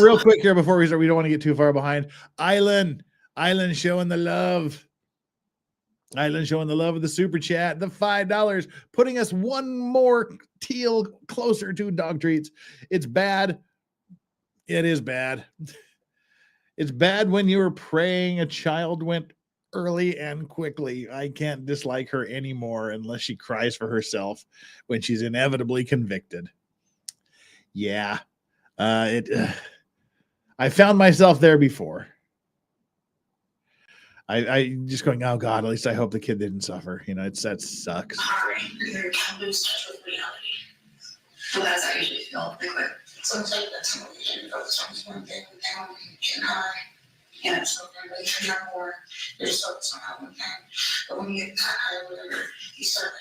Real quick here before we start, we don't want to get too far behind. Island showing the love. Island showing the love of the super chat, the $5, putting us 1 more teal closer to dog treats. It's bad. It is bad. It's bad when you were praying a child went early and quickly. I can't dislike her anymore unless she cries for herself when she's inevitably convicted. Yeah. I found myself there before. I just going, oh God, at least I hope the kid didn't suffer. That sucks. You're kind of lose touch with reality. So that's how I usually feel. So it's like that's what we should focus on one thing and get high. And so then later you're more, you're just focused on that one thing. But when you get that high or whatever, you start,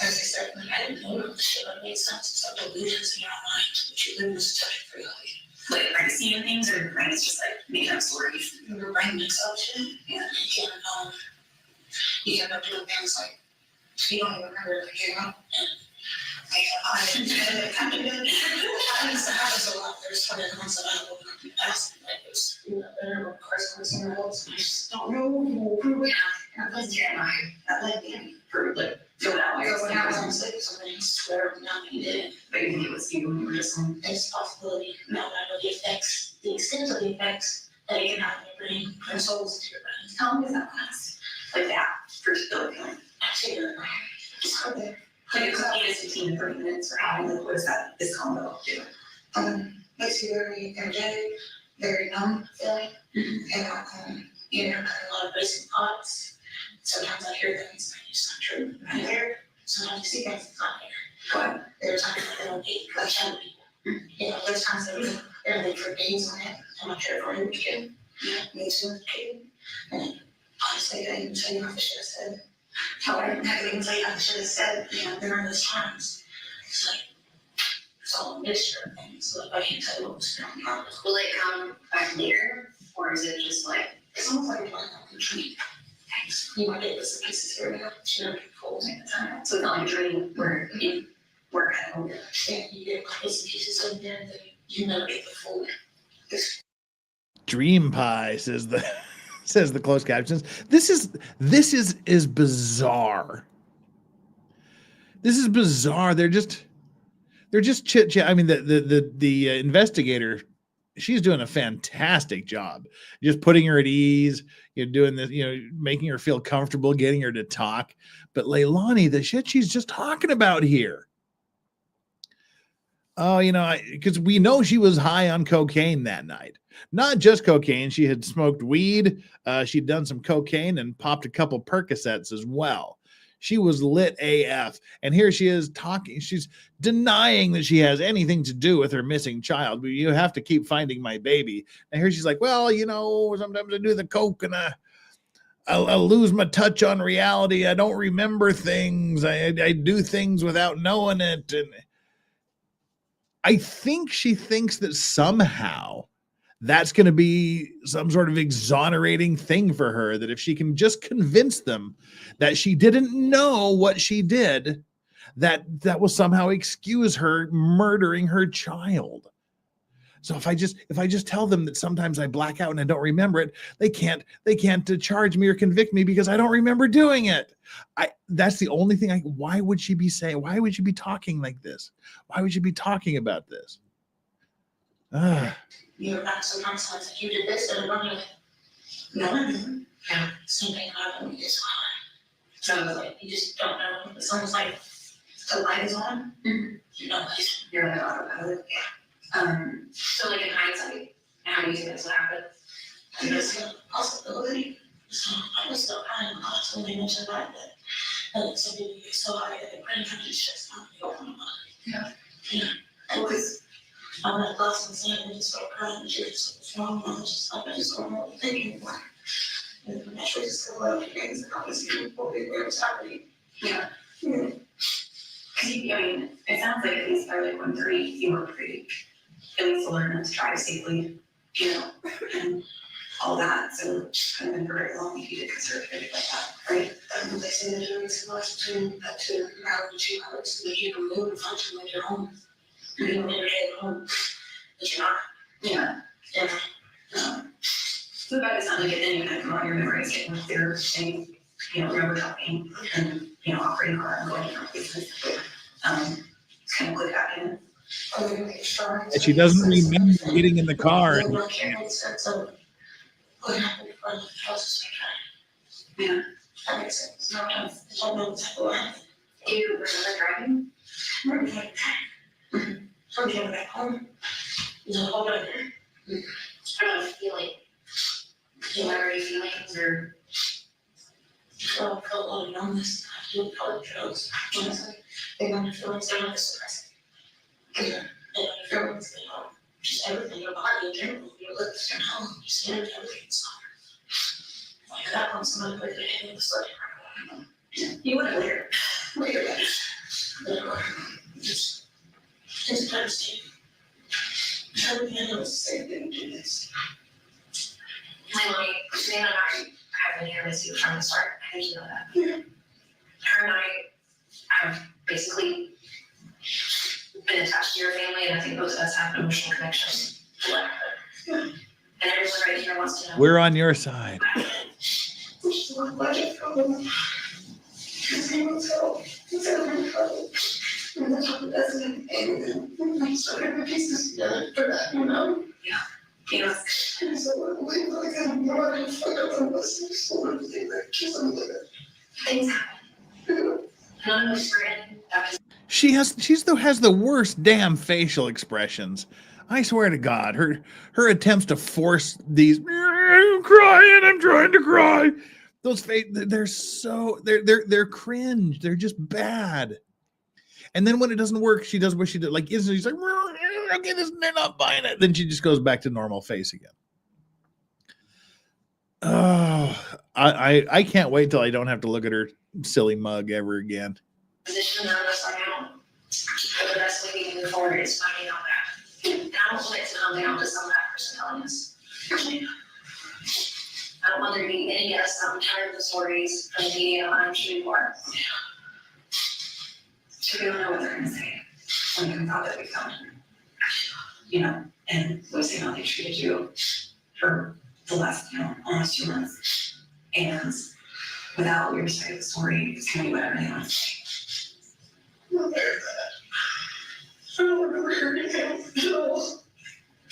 as I said, I didn't know the shit that made sense. It's like delusions in your mind, but you lose touch with reality. Like, are you seeing things, or your brain is just like making up stories? Your brain makes up shit, and you can end up doing things like you don't even remember like getting up and it happens a lot. There's funny ones that I woke up and asked, like there's there questions in the world, I just don't know. And I Jeremiah, that led me for like feel that way. So when I was on sick, something swear nothing did, but you think it was you when you were just on. There's a possibility now that I know the effects, the extent of the effects that it can have on your brain, and souls into your brain. How long does that last? Like that, for still feeling. Actually, it's hard what is that, this combo do? Makes you very energetic, very numb feeling, and you know, a lot of racing thoughts. Sometimes I hear things that it's not true. I hear, sometimes I see things that's not there. But there's times that they don't eat like shadow people. You know, there's times that they're like for days on it. I'm not sure if I'm a kid. Me too, as a kid. And honestly, I didn't tell you how I should have said. However, I didn't even tell you how I should have said, you know, during those times. It's like, it's all a mixture of things. So I can't tell you what was going on. Will it come back later? Or is it just like, it's almost like a dream. You might get bits and pieces here and there, but you don't get full at the time. So it's not like a dream where you work at home. Yeah, you get bits and pieces in there, and then you never get the full. Dream pie, says the says the closed captions. This is bizarre. This is bizarre. They're just chit chat. I mean, the investigator, she's doing a fantastic job, just putting her at ease, you know, doing this, you know, making her feel comfortable, getting her to talk. But LEILANI, the shit she's just talking about here. Oh, you know, because we know she was high on cocaine that night. Not just cocaine. She had smoked weed. She'd done some cocaine and popped a couple Percocets as well. She was lit AF. And here she is talking. She's denying that she has anything to do with her missing child. You have to keep finding my baby. And here she's like, well, you know, sometimes I do the coke and I'll lose my touch on reality. I don't remember things. I do things without knowing it. And I think she thinks that somehow that's going to be some sort of exonerating thing for her, that if she can just convince them that she didn't know what she did, that will somehow excuse her murdering her child. So if I just tell them that sometimes I black out and I don't remember it, they can't charge me or convict me because I don't remember doing it. That's the only thing. Why would she be saying? Why would she be talking like this? Why would she be talking about this? You're not sometimes like you did this and I'm like, no, yeah, something happened this hard. So like you just don't know. It's almost like the light is on. You know, you're on autopilot. Yeah. So like in hindsight, how do you think this would happen? I mean, it's a possibility. So I was still kind of constantly mentioned that some people get so high that they pretty much just not be open about it. Yeah. Yeah. Because I'm at lost and saying and just start crying and shit. What's wrong? I just don't know what I'm thinking anymore. And I'm actually just go out and things and obviously what was happening. Yeah. Yeah. Because I mean, it sounds like at least by like 1:30 you were pretty at least learn to drive safely, you know, and all that. So it's kind of been for very long if you did consider it like that, right? They say that there is a lot between that 2 hours, 2 hours, so that you can move and function like you're home. You can live at home, but you're not. Yeah. Yeah. So that is not like it, then you kind of come out your memories, getting clear, and, you know, remember talking and, you know, operating car and going different places. It's kind of click back in. And she doesn't remember getting in the car. Yeah. That makes sense. Sometimes I don't know exactly what happened. Do you remember driving? I remember driving back. So we came back home. There's a whole other. I don't know, feeling. Do you remember any feelings or? I felt a lot of numbness. I feel probably drugs. Honestly, they numb your feelings. They're not suppressing. Yeah. And your feelings, you know, just everything, your body in general, your lips, your mouth, your skin, everything's soft. Like that one, somebody put their hand in the slip. You would have later. Just kind of stay. Everything I know is the same thing, do this. LEILANI, Christina and I have been here with you from the start. I think you know that. Yeah. Her and I have basically been attached to your family, and I think both of us have an emotional connection to what happened. Yeah. And everyone right here wants to know. We're on your side. Which is one budget problem. Everyone's help. It's everyone's trouble. And that's what doesn't and so every pieces together for that, you know? Yeah. You know, and so I believe like I'm not gonna fuck up on this sort of thing that just I'm living. Things happen. None of us forget. She has the worst damn facial expressions. I swear to God, her attempts to force these I'm crying, I'm trying to cry. Those they're cringe. They're just bad. And then when it doesn't work, she does what she did. Like instantly, she's like, okay, they're not buying it. Then she just goes back to normal face again. Oh, I can't wait till I don't have to look at her silly mug ever again. Position none of us are now. But the best way we can move forward is finding out that. And I don't want it to come down to some of that person telling us. I don't want there to be any of us. I'm tired of the stories from the media. I'm sure you are. So we don't know what they're going to say when you thought that we found him. And was how they treated you for the last, almost 2 months. And without your side of the story, it's going to be whatever they want to say. I don't remember hurting him at all.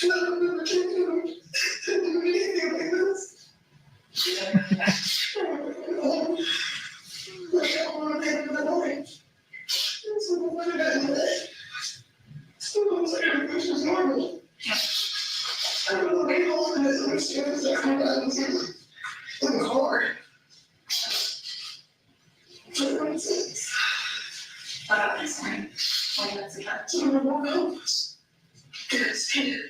I don't remember taking him to do anything like this. I don't want to take him to the light. So what did I do that? Still looks like everything was normal. I don't know what all of this understands that come out in the car. What about this morning? When that's the time. So I won't help us. It's here.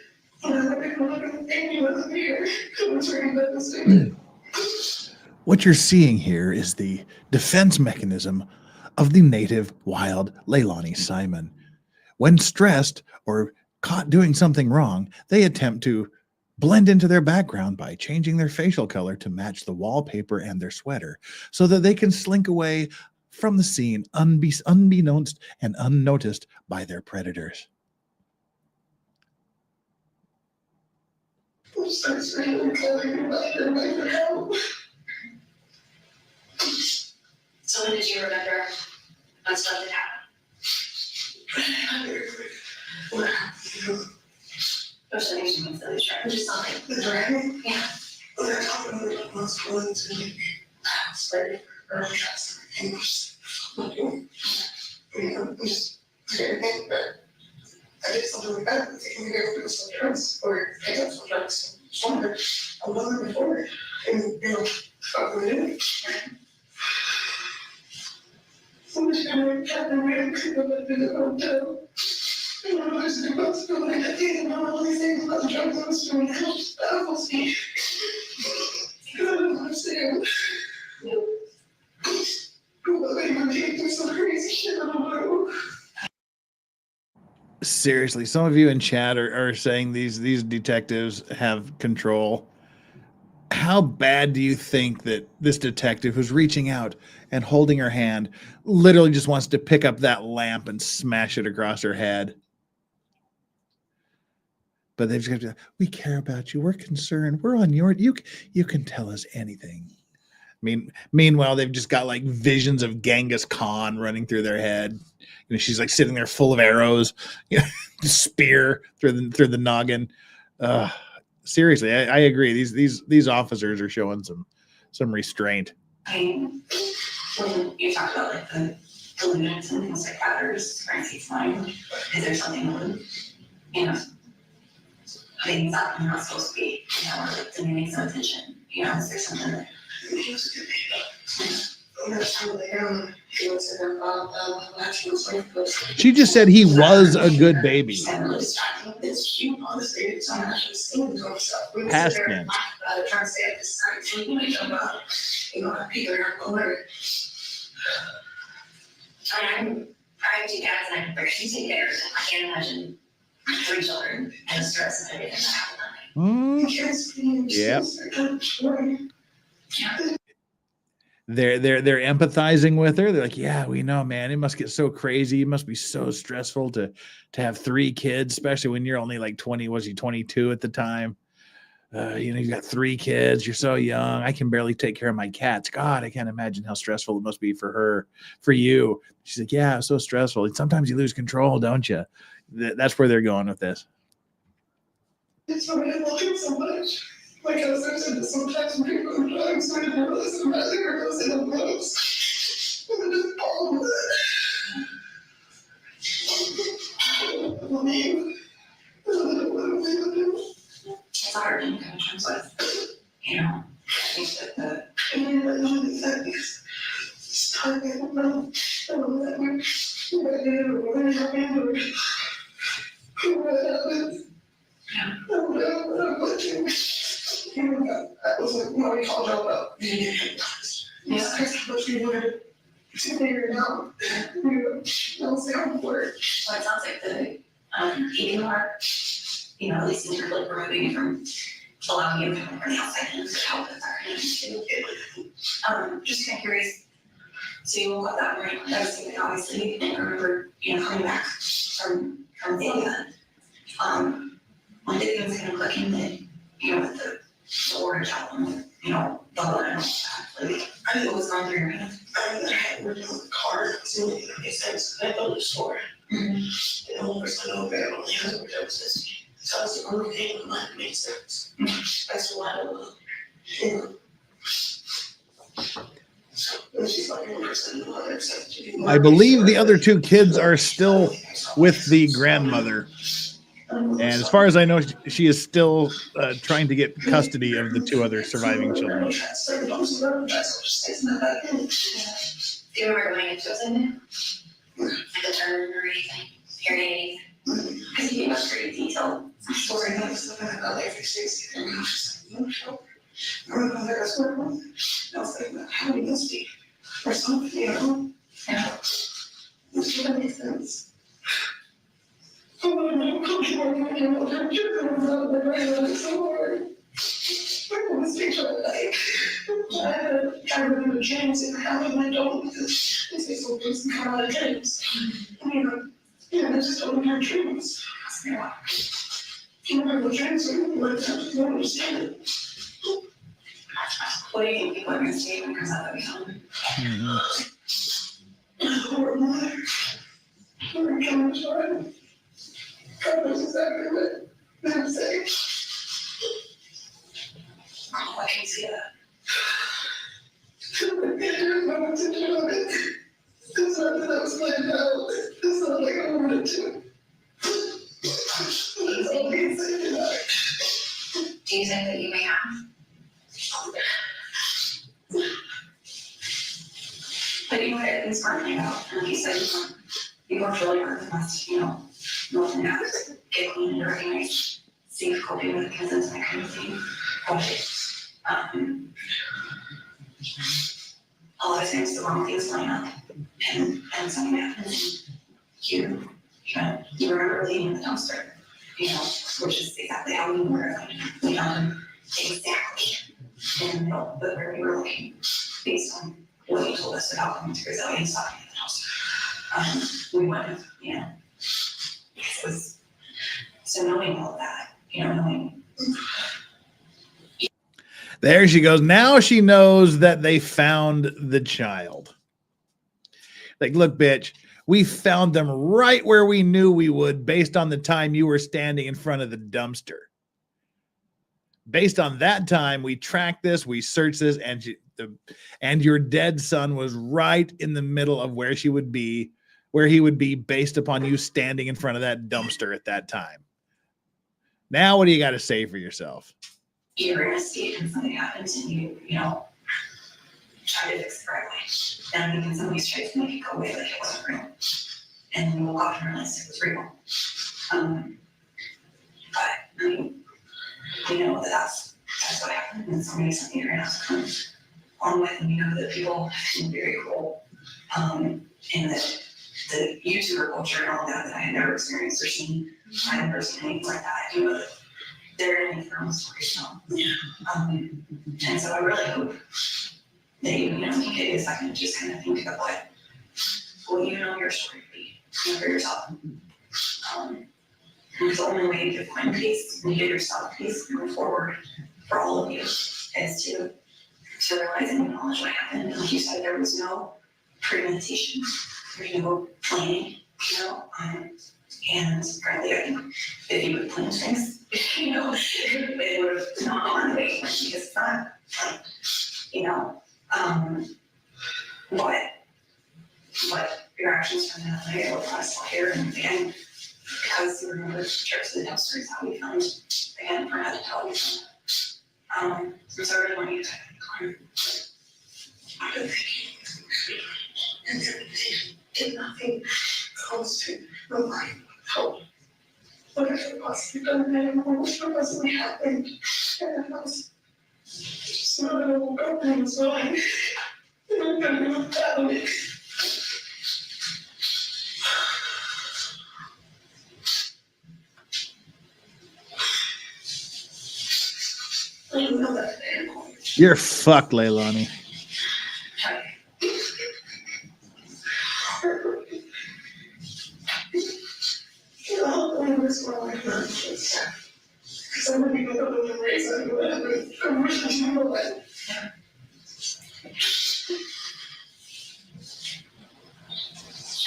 What you're seeing here is the defense mechanism of the native wild LEILANI Simon. When stressed or caught doing something wrong, they attempt to blend into their background by changing their facial color to match the wallpaper and their sweater so that they can slink away from the scene unbeknownst and unnoticed by their predators. So when did you remember when stuff had happened? Those things you went to the track. Just something. The dragon? Yeah. They're talking about what's going to be spread or trust things. I'm just scared to think that I did something like that. Taking me there with some drugs or pick up some drugs somewhere. I'm not looking forward. And, fuck with it. So much time happened when I could go back to the hotel. I don't know what to do about to feel like I didn't know all these things about the drugs I was doing. That baffles me. I don't understand. Some crazy shit. I don't know. Seriously, some of you in chat are saying these detectives have control. How bad do you think that this detective who's reaching out and holding her hand literally just wants to pick up that lamp and smash it across her head? But they've just got to, we care about you. We're concerned. We're on your, you can tell us anything. Meanwhile, they've just got like visions of Genghis Khan running through their head. She's like sitting there full of arrows, spear through the noggin. Seriously, I agree. These officers are showing some restraint. When you talk about like the delusions and things like that, or just Francie's mind, is there something things that you're not supposed to be, or like demanding some attention? Is there something that he was a good baby? She just said he was a good baby. Past tense. I have 2 cats and I'm 32 years. I can't imagine 3 children and the stress and everything that happened. Yeah. They're empathizing with her. They're like, yeah, we know, man. It must get so crazy. It must be so stressful to have 3 kids, especially when you're only like 20. Was he 22 at the time? You've got 3 kids. You're so young. I can barely take care of my cats. God, I can't imagine how stressful it must be for her, for you. She's like, yeah, it's so stressful. And sometimes you lose control, don't you? That's where they're going with this. It's already looking so much. Like I was saying, sometimes when people are drugs, I didn't realize I'm not there, I was in the books. And then just all of that. It's a hard thing to come to terms with. You know, I think that Well, it sounds like the eating part, you know, at least in terms of like removing it from allowing you to come from the outside and to help with that kind of thing. Just kind of curious. So you woke up that morning, devastated, obviously, and remember, you know, coming back from the event. When did things kind of click in that, you know, with the order child and, you know, the blood and all that? Like, I think what was going through your head? I mean, I had worked on the car, so it makes sense. I go to the store. And the whole person I know very well, he has worked out with so I was like, okay, well, that makes sense. That's why I don't know. You know. I believe the other two kids are still with the grandmother. And as far as I know, she is still trying to get custody of the two other surviving children. Do you remember going into it? Like a turn or anything? Hearing anything? Because he gave us pretty detailed story about something about every 60 and I was like, how do you speak? Or something, you know? Yeah. Which doesn't make sense. I remember James and how I don't because they say so things come out of dreams. And you know, I just don't remember dreams. You know, you remember dreams, you don't understand it. What do you think people are going to say when it comes out of the film? Or mother. Or coming to God knows exactly what I'm saying. Oh, I can see that. I didn't know what to do with it. It's not that I was playing out. It's not like I wanted to. That's all I can say tonight. Do you think that you may have? But you know what I think smartly about, and like you said, you worked really hard for us, you know, nothing else, get clean and organized, safe coping with the cousins and that kind of thing. But a lot of times the wrong things line up and something happens. You remember leaving the dumpster, you know, which is exactly how we were. We found him exactly in the middle of where we were looking based on what you told us about coming to Brazil and stopping at the house. We went, you know, it was, so knowing all of that, you know, knowing. There she goes. Now she knows that they found the child. Like, look, bitch, we found them right where we knew we would based on the time you were standing in front of the dumpster. Based on that time, we tracked this, we searched this, and your dead son was right in the middle of where he would be based upon you standing in front of that dumpster at that time. Now, what do you got to say for yourself? You're in a state and something happens and you know, try to fix it the right way. And I think in some ways try to make it go away like it wasn't real. And then we'll often realize it was real. But I mean, we know that that's what happened, and somebody something you're gonna have to come on with, and we know that people have been very cool. And that the YouTuber culture and all that I had never experienced or seen, I had never seen anything like that. You know, they're in for almost for yourself. And so I really hope that you know, you get a second to just kind of think about what you know your story would be, you know, for yourself. And the only way you can find peace and get yourself peace moving forward for all of you is to realize and acknowledge what happened. And like you said, there was no premeditation, there's no planning, you know. And frankly, I think if you would plan things, you know, it would have not gone away because it's not like, you know, what your actions from that night or last here and again, because we were going to trip to the dumpster is how we found again for another television. So I really want you to I don't think and did nothing close to relying hope. What if it possibly done that and what possibly happened in the house? Just know that I will go home so I'm gonna move down it. You're fucked, Leilani.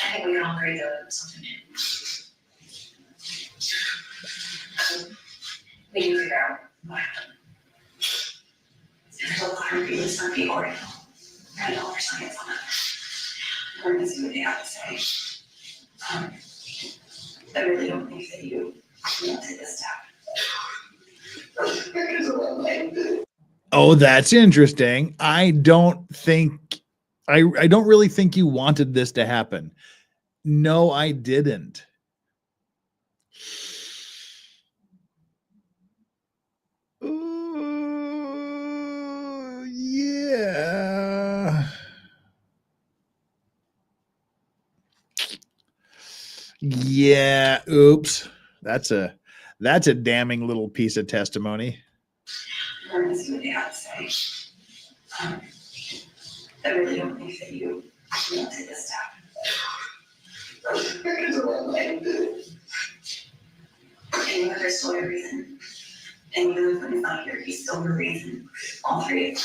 I think we can all agree that something we can figure out what happened. There's a lot of really smart people right now. I know there's science on it. We're gonna see what they have to say. I really don't think that you wanted this to happen. Oh, that's interesting. I don't really think you wanted this to happen. No, I didn't. Yeah. Yeah. Oops. That's a damning little piece of testimony. We're gonna see what they have to say. I really don't think that you wanted this to happen. And there's still a reason. And even when he's not here, he's still the reason. All three of them.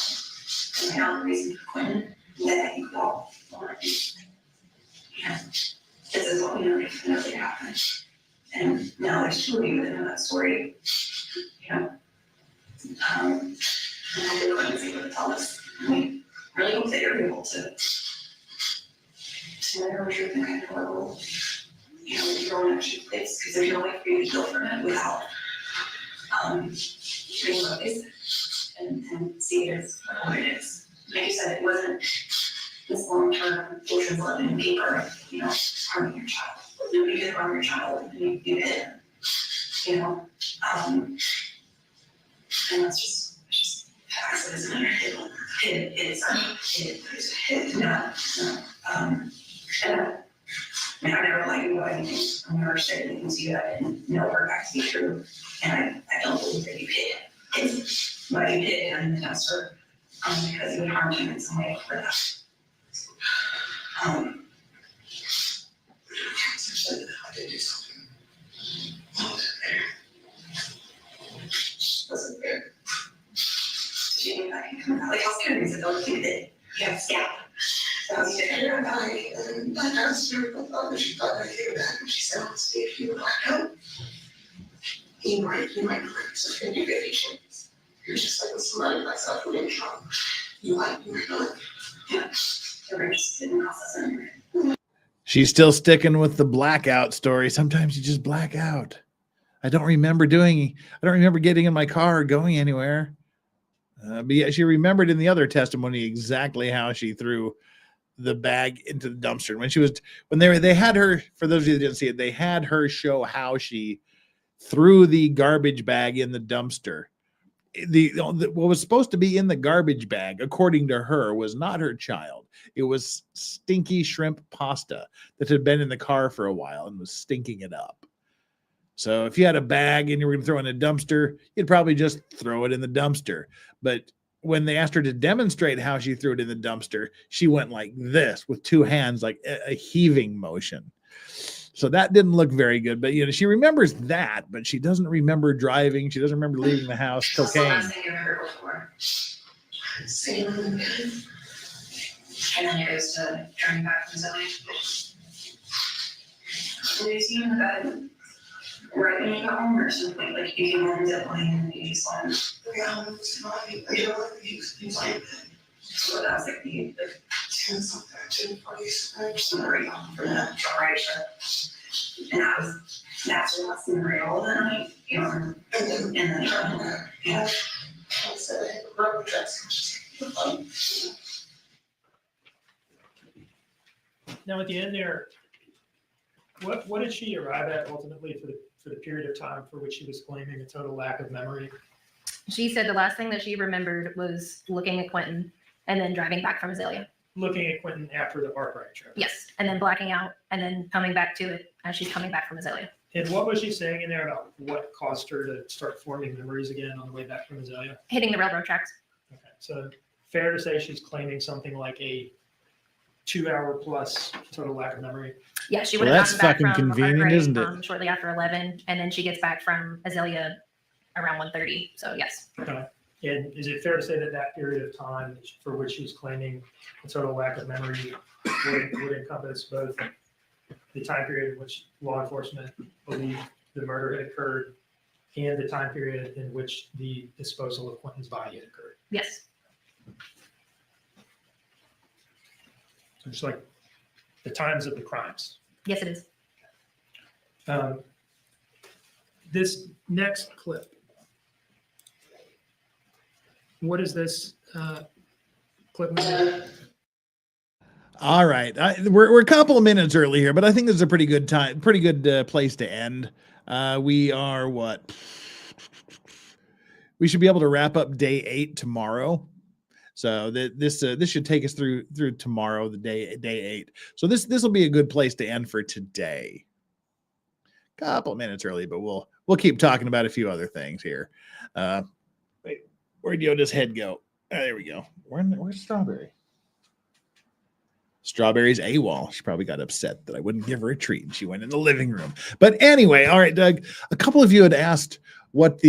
And now the reason for Quentin that I think we all want. Yeah. This is what we know definitely happened. And now there's two of you that know that story. You know. And I did Quentin's able to tell us. And we really hope that you're able to know what you're thinking of level. You know, your own action place, because there's no way for you to heal from it without realize and see it as what it is. Like you said, it wasn't this long-term ocean flooding in paper of, you know, harming your child. Nobody did harm your child, and you did, you know. And that's just facts, isn't it? It is not. And I never lied about anything. I never said anything to you I didn't know or fact to be true. And I don't believe that you hid it. But you did it in the dumpster because you would harm him in some way for that. I did do something. Wasn't fair. Did you think that can come out? Like, how scared is it? Don't think that you have a scalp. I was scared about it, and my house thought that she thought I came back, and she said, I'll see if you would like help. You might break something, you get patience. You're just like somebody myself who didn't trouble. You might not. Yeah, you're just didn't process it. She's still sticking with the blackout story. Sometimes you just black out. I don't remember getting in my car or going anywhere. But yeah, she remembered in the other testimony exactly how she threw the bag into the dumpster. When they had her, for those of you that didn't see it, they had her show how she threw the garbage bag in the dumpster. What was supposed to be in the garbage bag, according to her, was not her child. It was stinky shrimp pasta that had been in the car for a while and was stinking it up. So if you had a bag and you were going to throw it in a dumpster, you'd probably just throw it in the dumpster. But when they asked her to demonstrate how she threw it in the dumpster, she went like this with two hands, like a heaving motion. So that didn't look very good. But, you know, she remembers that, but she doesn't remember driving. She doesn't remember leaving the house. Cocaine. Last thing you heard before. And then it goes to turning back from Zelle. Did you see him in the bed right when you got home or something? Like you came home and and you just went, yeah, it was fine. He's like, so that was like the 10 something, 10 40s. I just remember you home for that. Right. And I was That's what's the real that night, and then, yeah. So, Now, at the end there, what did she arrive at ultimately for the period of time for which she was claiming a total lack of memory? She said the last thing that she remembered was looking at Quentin and then driving back from Azalea. Looking at Quentin after the bar ride trip. Yes, and then blacking out and then coming back to it as she's coming back from Azalea. And what was she saying in there about what caused her to start forming memories again on the way back from Azalea? Hitting the railroad tracks. Okay, so fair to say she's claiming something like a 2-hour plus total lack of memory. Yeah, she Well, would have that's gotten back fucking from convenient, Hargrave, isn't it? Shortly after 11, and then she gets back from Azalea around 1:30. So yes. Okay. And is it fair to say that that period of time for which she's claiming a total lack of memory would encompass both the time period in which law enforcement believed the murder had occurred and the time period in which the disposal of Quentin's body had occurred? Yes. So just like the times of the crimes. Yes, it is. This next clip. What is this clip? All right, we're a couple of minutes early here, but I think this is a pretty good time, pretty good place to end. We are what? We should be able to wrap up day 8 tomorrow. So this should take us through tomorrow, the day 8. So this will be a good place to end for today. Couple of minutes early, but we'll keep talking about a few other things here. Wait, where'd Yoda's head go? Oh, there we go. Where's Strawberry? Strawberry's AWOL. She probably got upset that I wouldn't give her a treat, and she went in the living room. But anyway, all right, Doug. A couple of you had asked what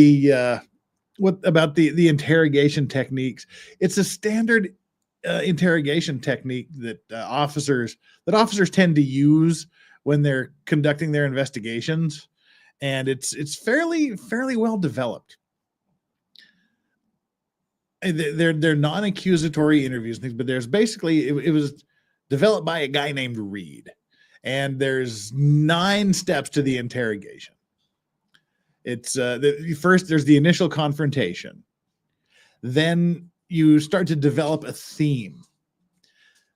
about the interrogation techniques. It's a standard interrogation technique that officers tend to use when they're conducting their investigations, and it's fairly well developed. They're non-accusatory interviews and things, but there's basically it was developed by a guy named Reed, and there's 9 steps to the interrogation. It's first there's the initial confrontation. Then you start to develop a theme.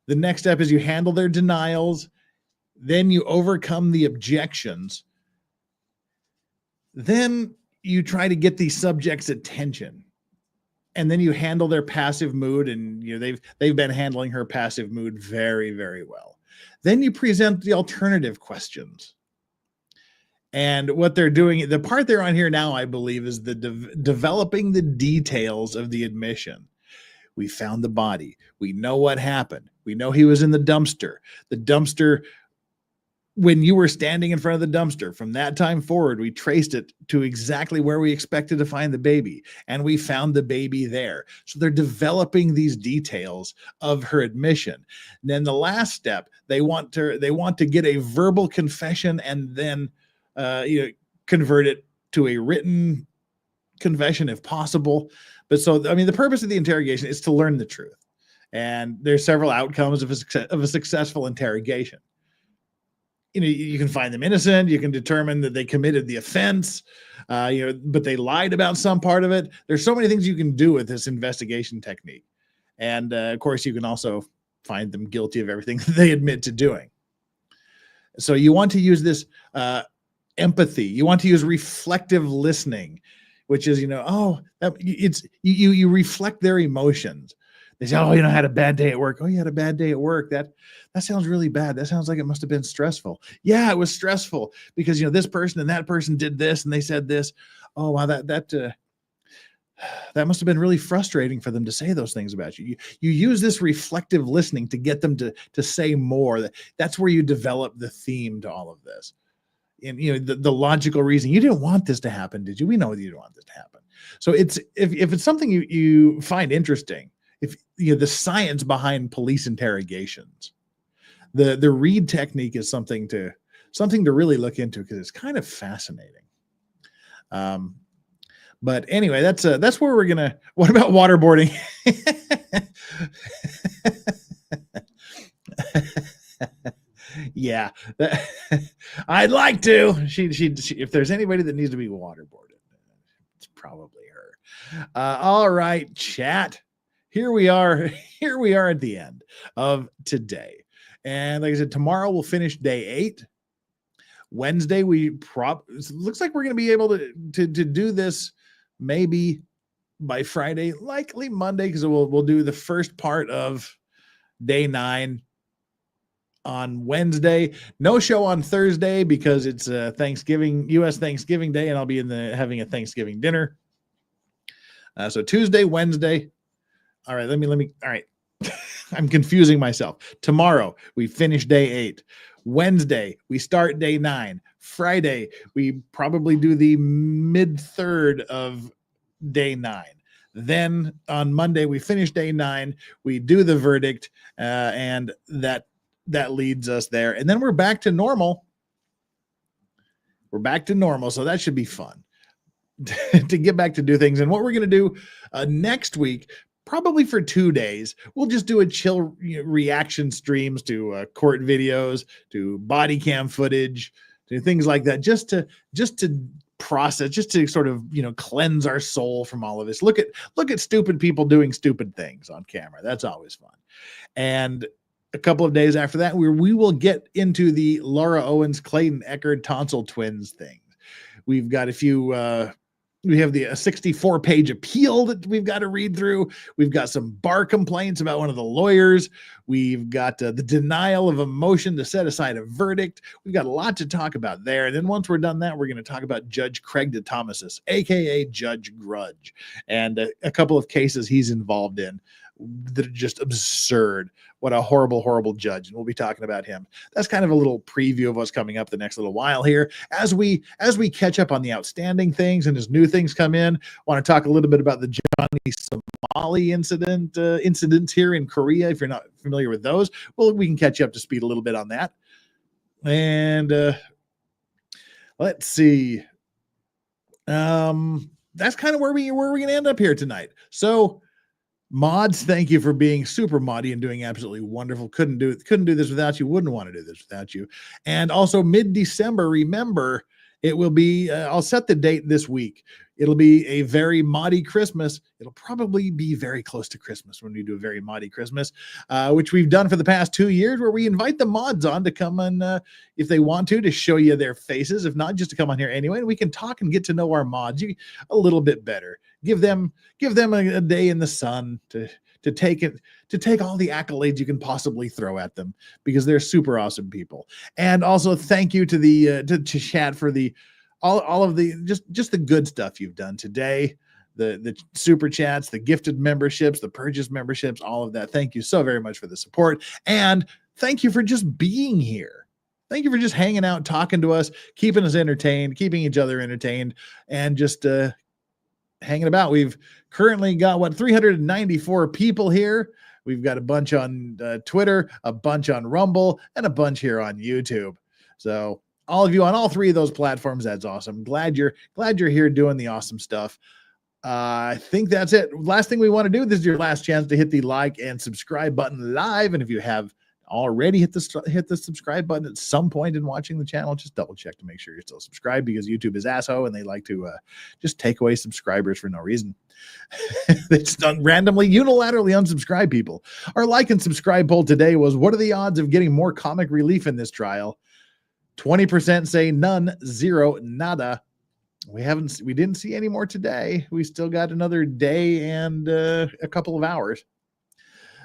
The next step is you handle their denials. Then you overcome the objections. Then you try to get the subject's attention. And then you handle their passive mood, and they've been handling her passive mood very, very well. Then you present the alternative questions. And what they're doing, the part they're on here now, I believe, is the developing the details of the admission. We found the body. We know what happened. We know he was in the dumpster. The dumpster, when you were standing in front of the dumpster, from that time forward, we traced it to exactly where we expected to find the baby, and we found the baby there. So they're developing these details of her admission. And then the last step, they want to get a verbal confession and then convert it to a written confession if possible. But so, I mean, the purpose of the interrogation is to learn the truth. And there's several outcomes of a successful interrogation. You can find them innocent. You can determine that they committed the offense, but they lied about some part of it. There's so many things you can do with this investigation technique. And of course, you can also find them guilty of everything they admit to doing. So you want to use this empathy. You want to use reflective listening, which is, you reflect their emotions. They say, oh, I had a bad day at work. Oh, you had a bad day at work. That sounds really bad. That sounds like it must have been stressful. Yeah, it was stressful because, this person and that person did this and they said this. Oh, wow, that must have been really frustrating for them to say those things about you. You use this reflective listening to get them to say more. That's where you develop the theme to all of this. And, the logical reason. You didn't want this to happen, did you? We know you didn't want this to happen. So if it's something you find interesting, if the science behind police interrogations, the Reed technique is something to really look into because it's kind of fascinating. But anyway, that's where we're gonna. What about waterboarding? Yeah, I'd like to. She, if there's anybody that needs to be waterboarded, it's probably her. All right, chat. Here we are. Here we are at the end of today. And like I said, tomorrow we'll finish day 8. Wednesday, looks like we're going to be able to do this maybe by Friday, likely Monday, because we'll do the first part of day 9 on Wednesday. No show on Thursday because it's Thanksgiving, U.S. Thanksgiving Day, and I'll be having a Thanksgiving dinner. So Tuesday, Wednesday. All right, let me. All right, I'm confusing myself. Tomorrow we finish day 8. Wednesday we start day 9. Friday we probably do the mid-third of day 9. Then on Monday we finish day 9. We do the verdict, and that leads us there. And then we're back to normal. We're back to normal, so that should be fun to get back to do things. And what we're going to do next week, probably for 2 days, we'll just do a chill reaction streams to court videos, to body cam footage, to things like that, just to process, just to sort of cleanse our soul from all of this. Look at stupid people doing stupid things on camera. That's always fun. And a couple of days after that, we will get into the Laura Owens, Clayton Echard tonsil twins thing. We've got a few. We have a 64-page appeal that we've got to read through. We've got some bar complaints about one of the lawyers. We've got the denial of a motion to set aside a verdict. We've got a lot to talk about there. And then once we're done that, we're going to talk about Judge Craig DeThomasis, a.k.a. Judge Grudge, and a couple of cases he's involved in that are just absurd. What a horrible, horrible judge. And we'll be talking about him. That's kind of a little preview of what's coming up the next little while here. As we catch up on the outstanding things and as new things come in, want to talk a little bit about the Johnny Somali incidents here in Korea. If you're not familiar with those, well, we can catch you up to speed a little bit on that. And let's see. That's kind of where we're going to end up here tonight. So, mods, thank you for being super moddy and doing absolutely wonderful. Couldn't do this without you. Wouldn't want to do this without you. And also mid-December, remember, it will be, I'll set the date this week. It'll be a very moddy Christmas. It'll probably be very close to Christmas when we do a very moddy Christmas, which we've done for the past 2 years, where we invite the mods on to come and, if they want to show you their faces. If not, just to come on here anyway, and we can talk and get to know our mods a little bit better. Give them a day in the sun to take all the accolades you can possibly throw at them, because they're super awesome people. And also thank you to the to chat for the all of the just the good stuff you've done today, the super chats, the gifted memberships, the purchase memberships, all of that. Thank you so very much for the support, and thank you for just being here. Thank you for just hanging out, talking to us, keeping us entertained, keeping each other entertained, and just hanging about. We've currently got 394 people here. We've got a bunch on Twitter, a bunch on Rumble, and a bunch here on YouTube. So all of you on all 3 of those platforms, that's awesome. Glad you're here doing the awesome stuff. I think that's it. Last thing we want to do, this is your last chance to hit the like and subscribe button live. And if you have already hit the subscribe button at some point in watching the channel, just double check to make sure you're still subscribed, because YouTube is asshole and they like to just take away subscribers for no reason. They just randomly unilaterally unsubscribe people. Our like and subscribe poll today was, what are the odds of getting more comic relief in this trial? 20% say none, 0, nada. We didn't see any more today. We still got another day and a couple of hours.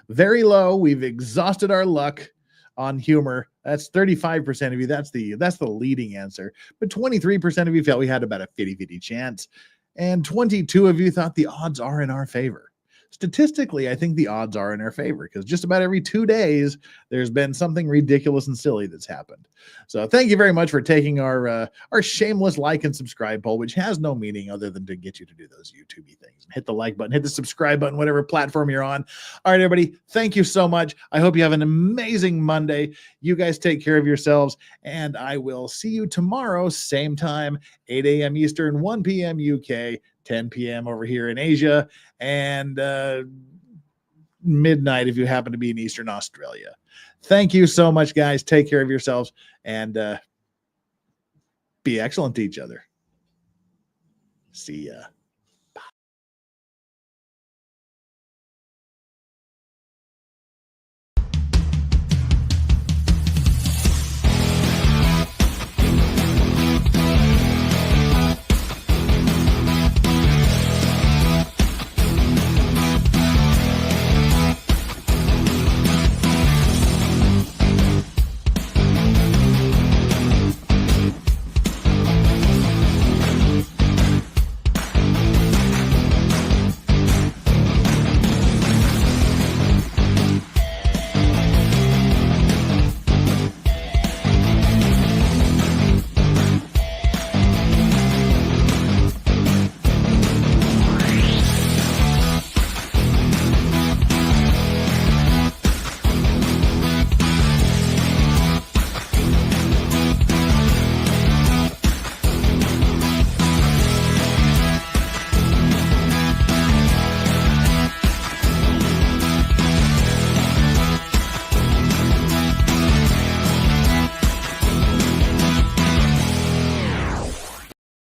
Very low. We've exhausted our luck on humor. That's 35% of you. That's the leading answer. But 23% of you felt we had about a 50-50 chance. And 22 of you thought the odds are in our favor. Statistically, I think the odds are in our favor, because just about every 2 days, there's been something ridiculous and silly that's happened. So thank you very much for taking our shameless like and subscribe poll, which has no meaning other than to get you to do those YouTube-y things. Hit the like button, hit the subscribe button, whatever platform you're on. All right, everybody, thank you so much. I hope you have an amazing Monday. You guys take care of yourselves, and I will see you tomorrow, same time, 8 a.m. Eastern, 1 p.m. UK, 10 p.m. over here in Asia, and midnight if you happen to be in Eastern Australia. Thank you so much, guys. Take care of yourselves and be excellent to each other. See ya.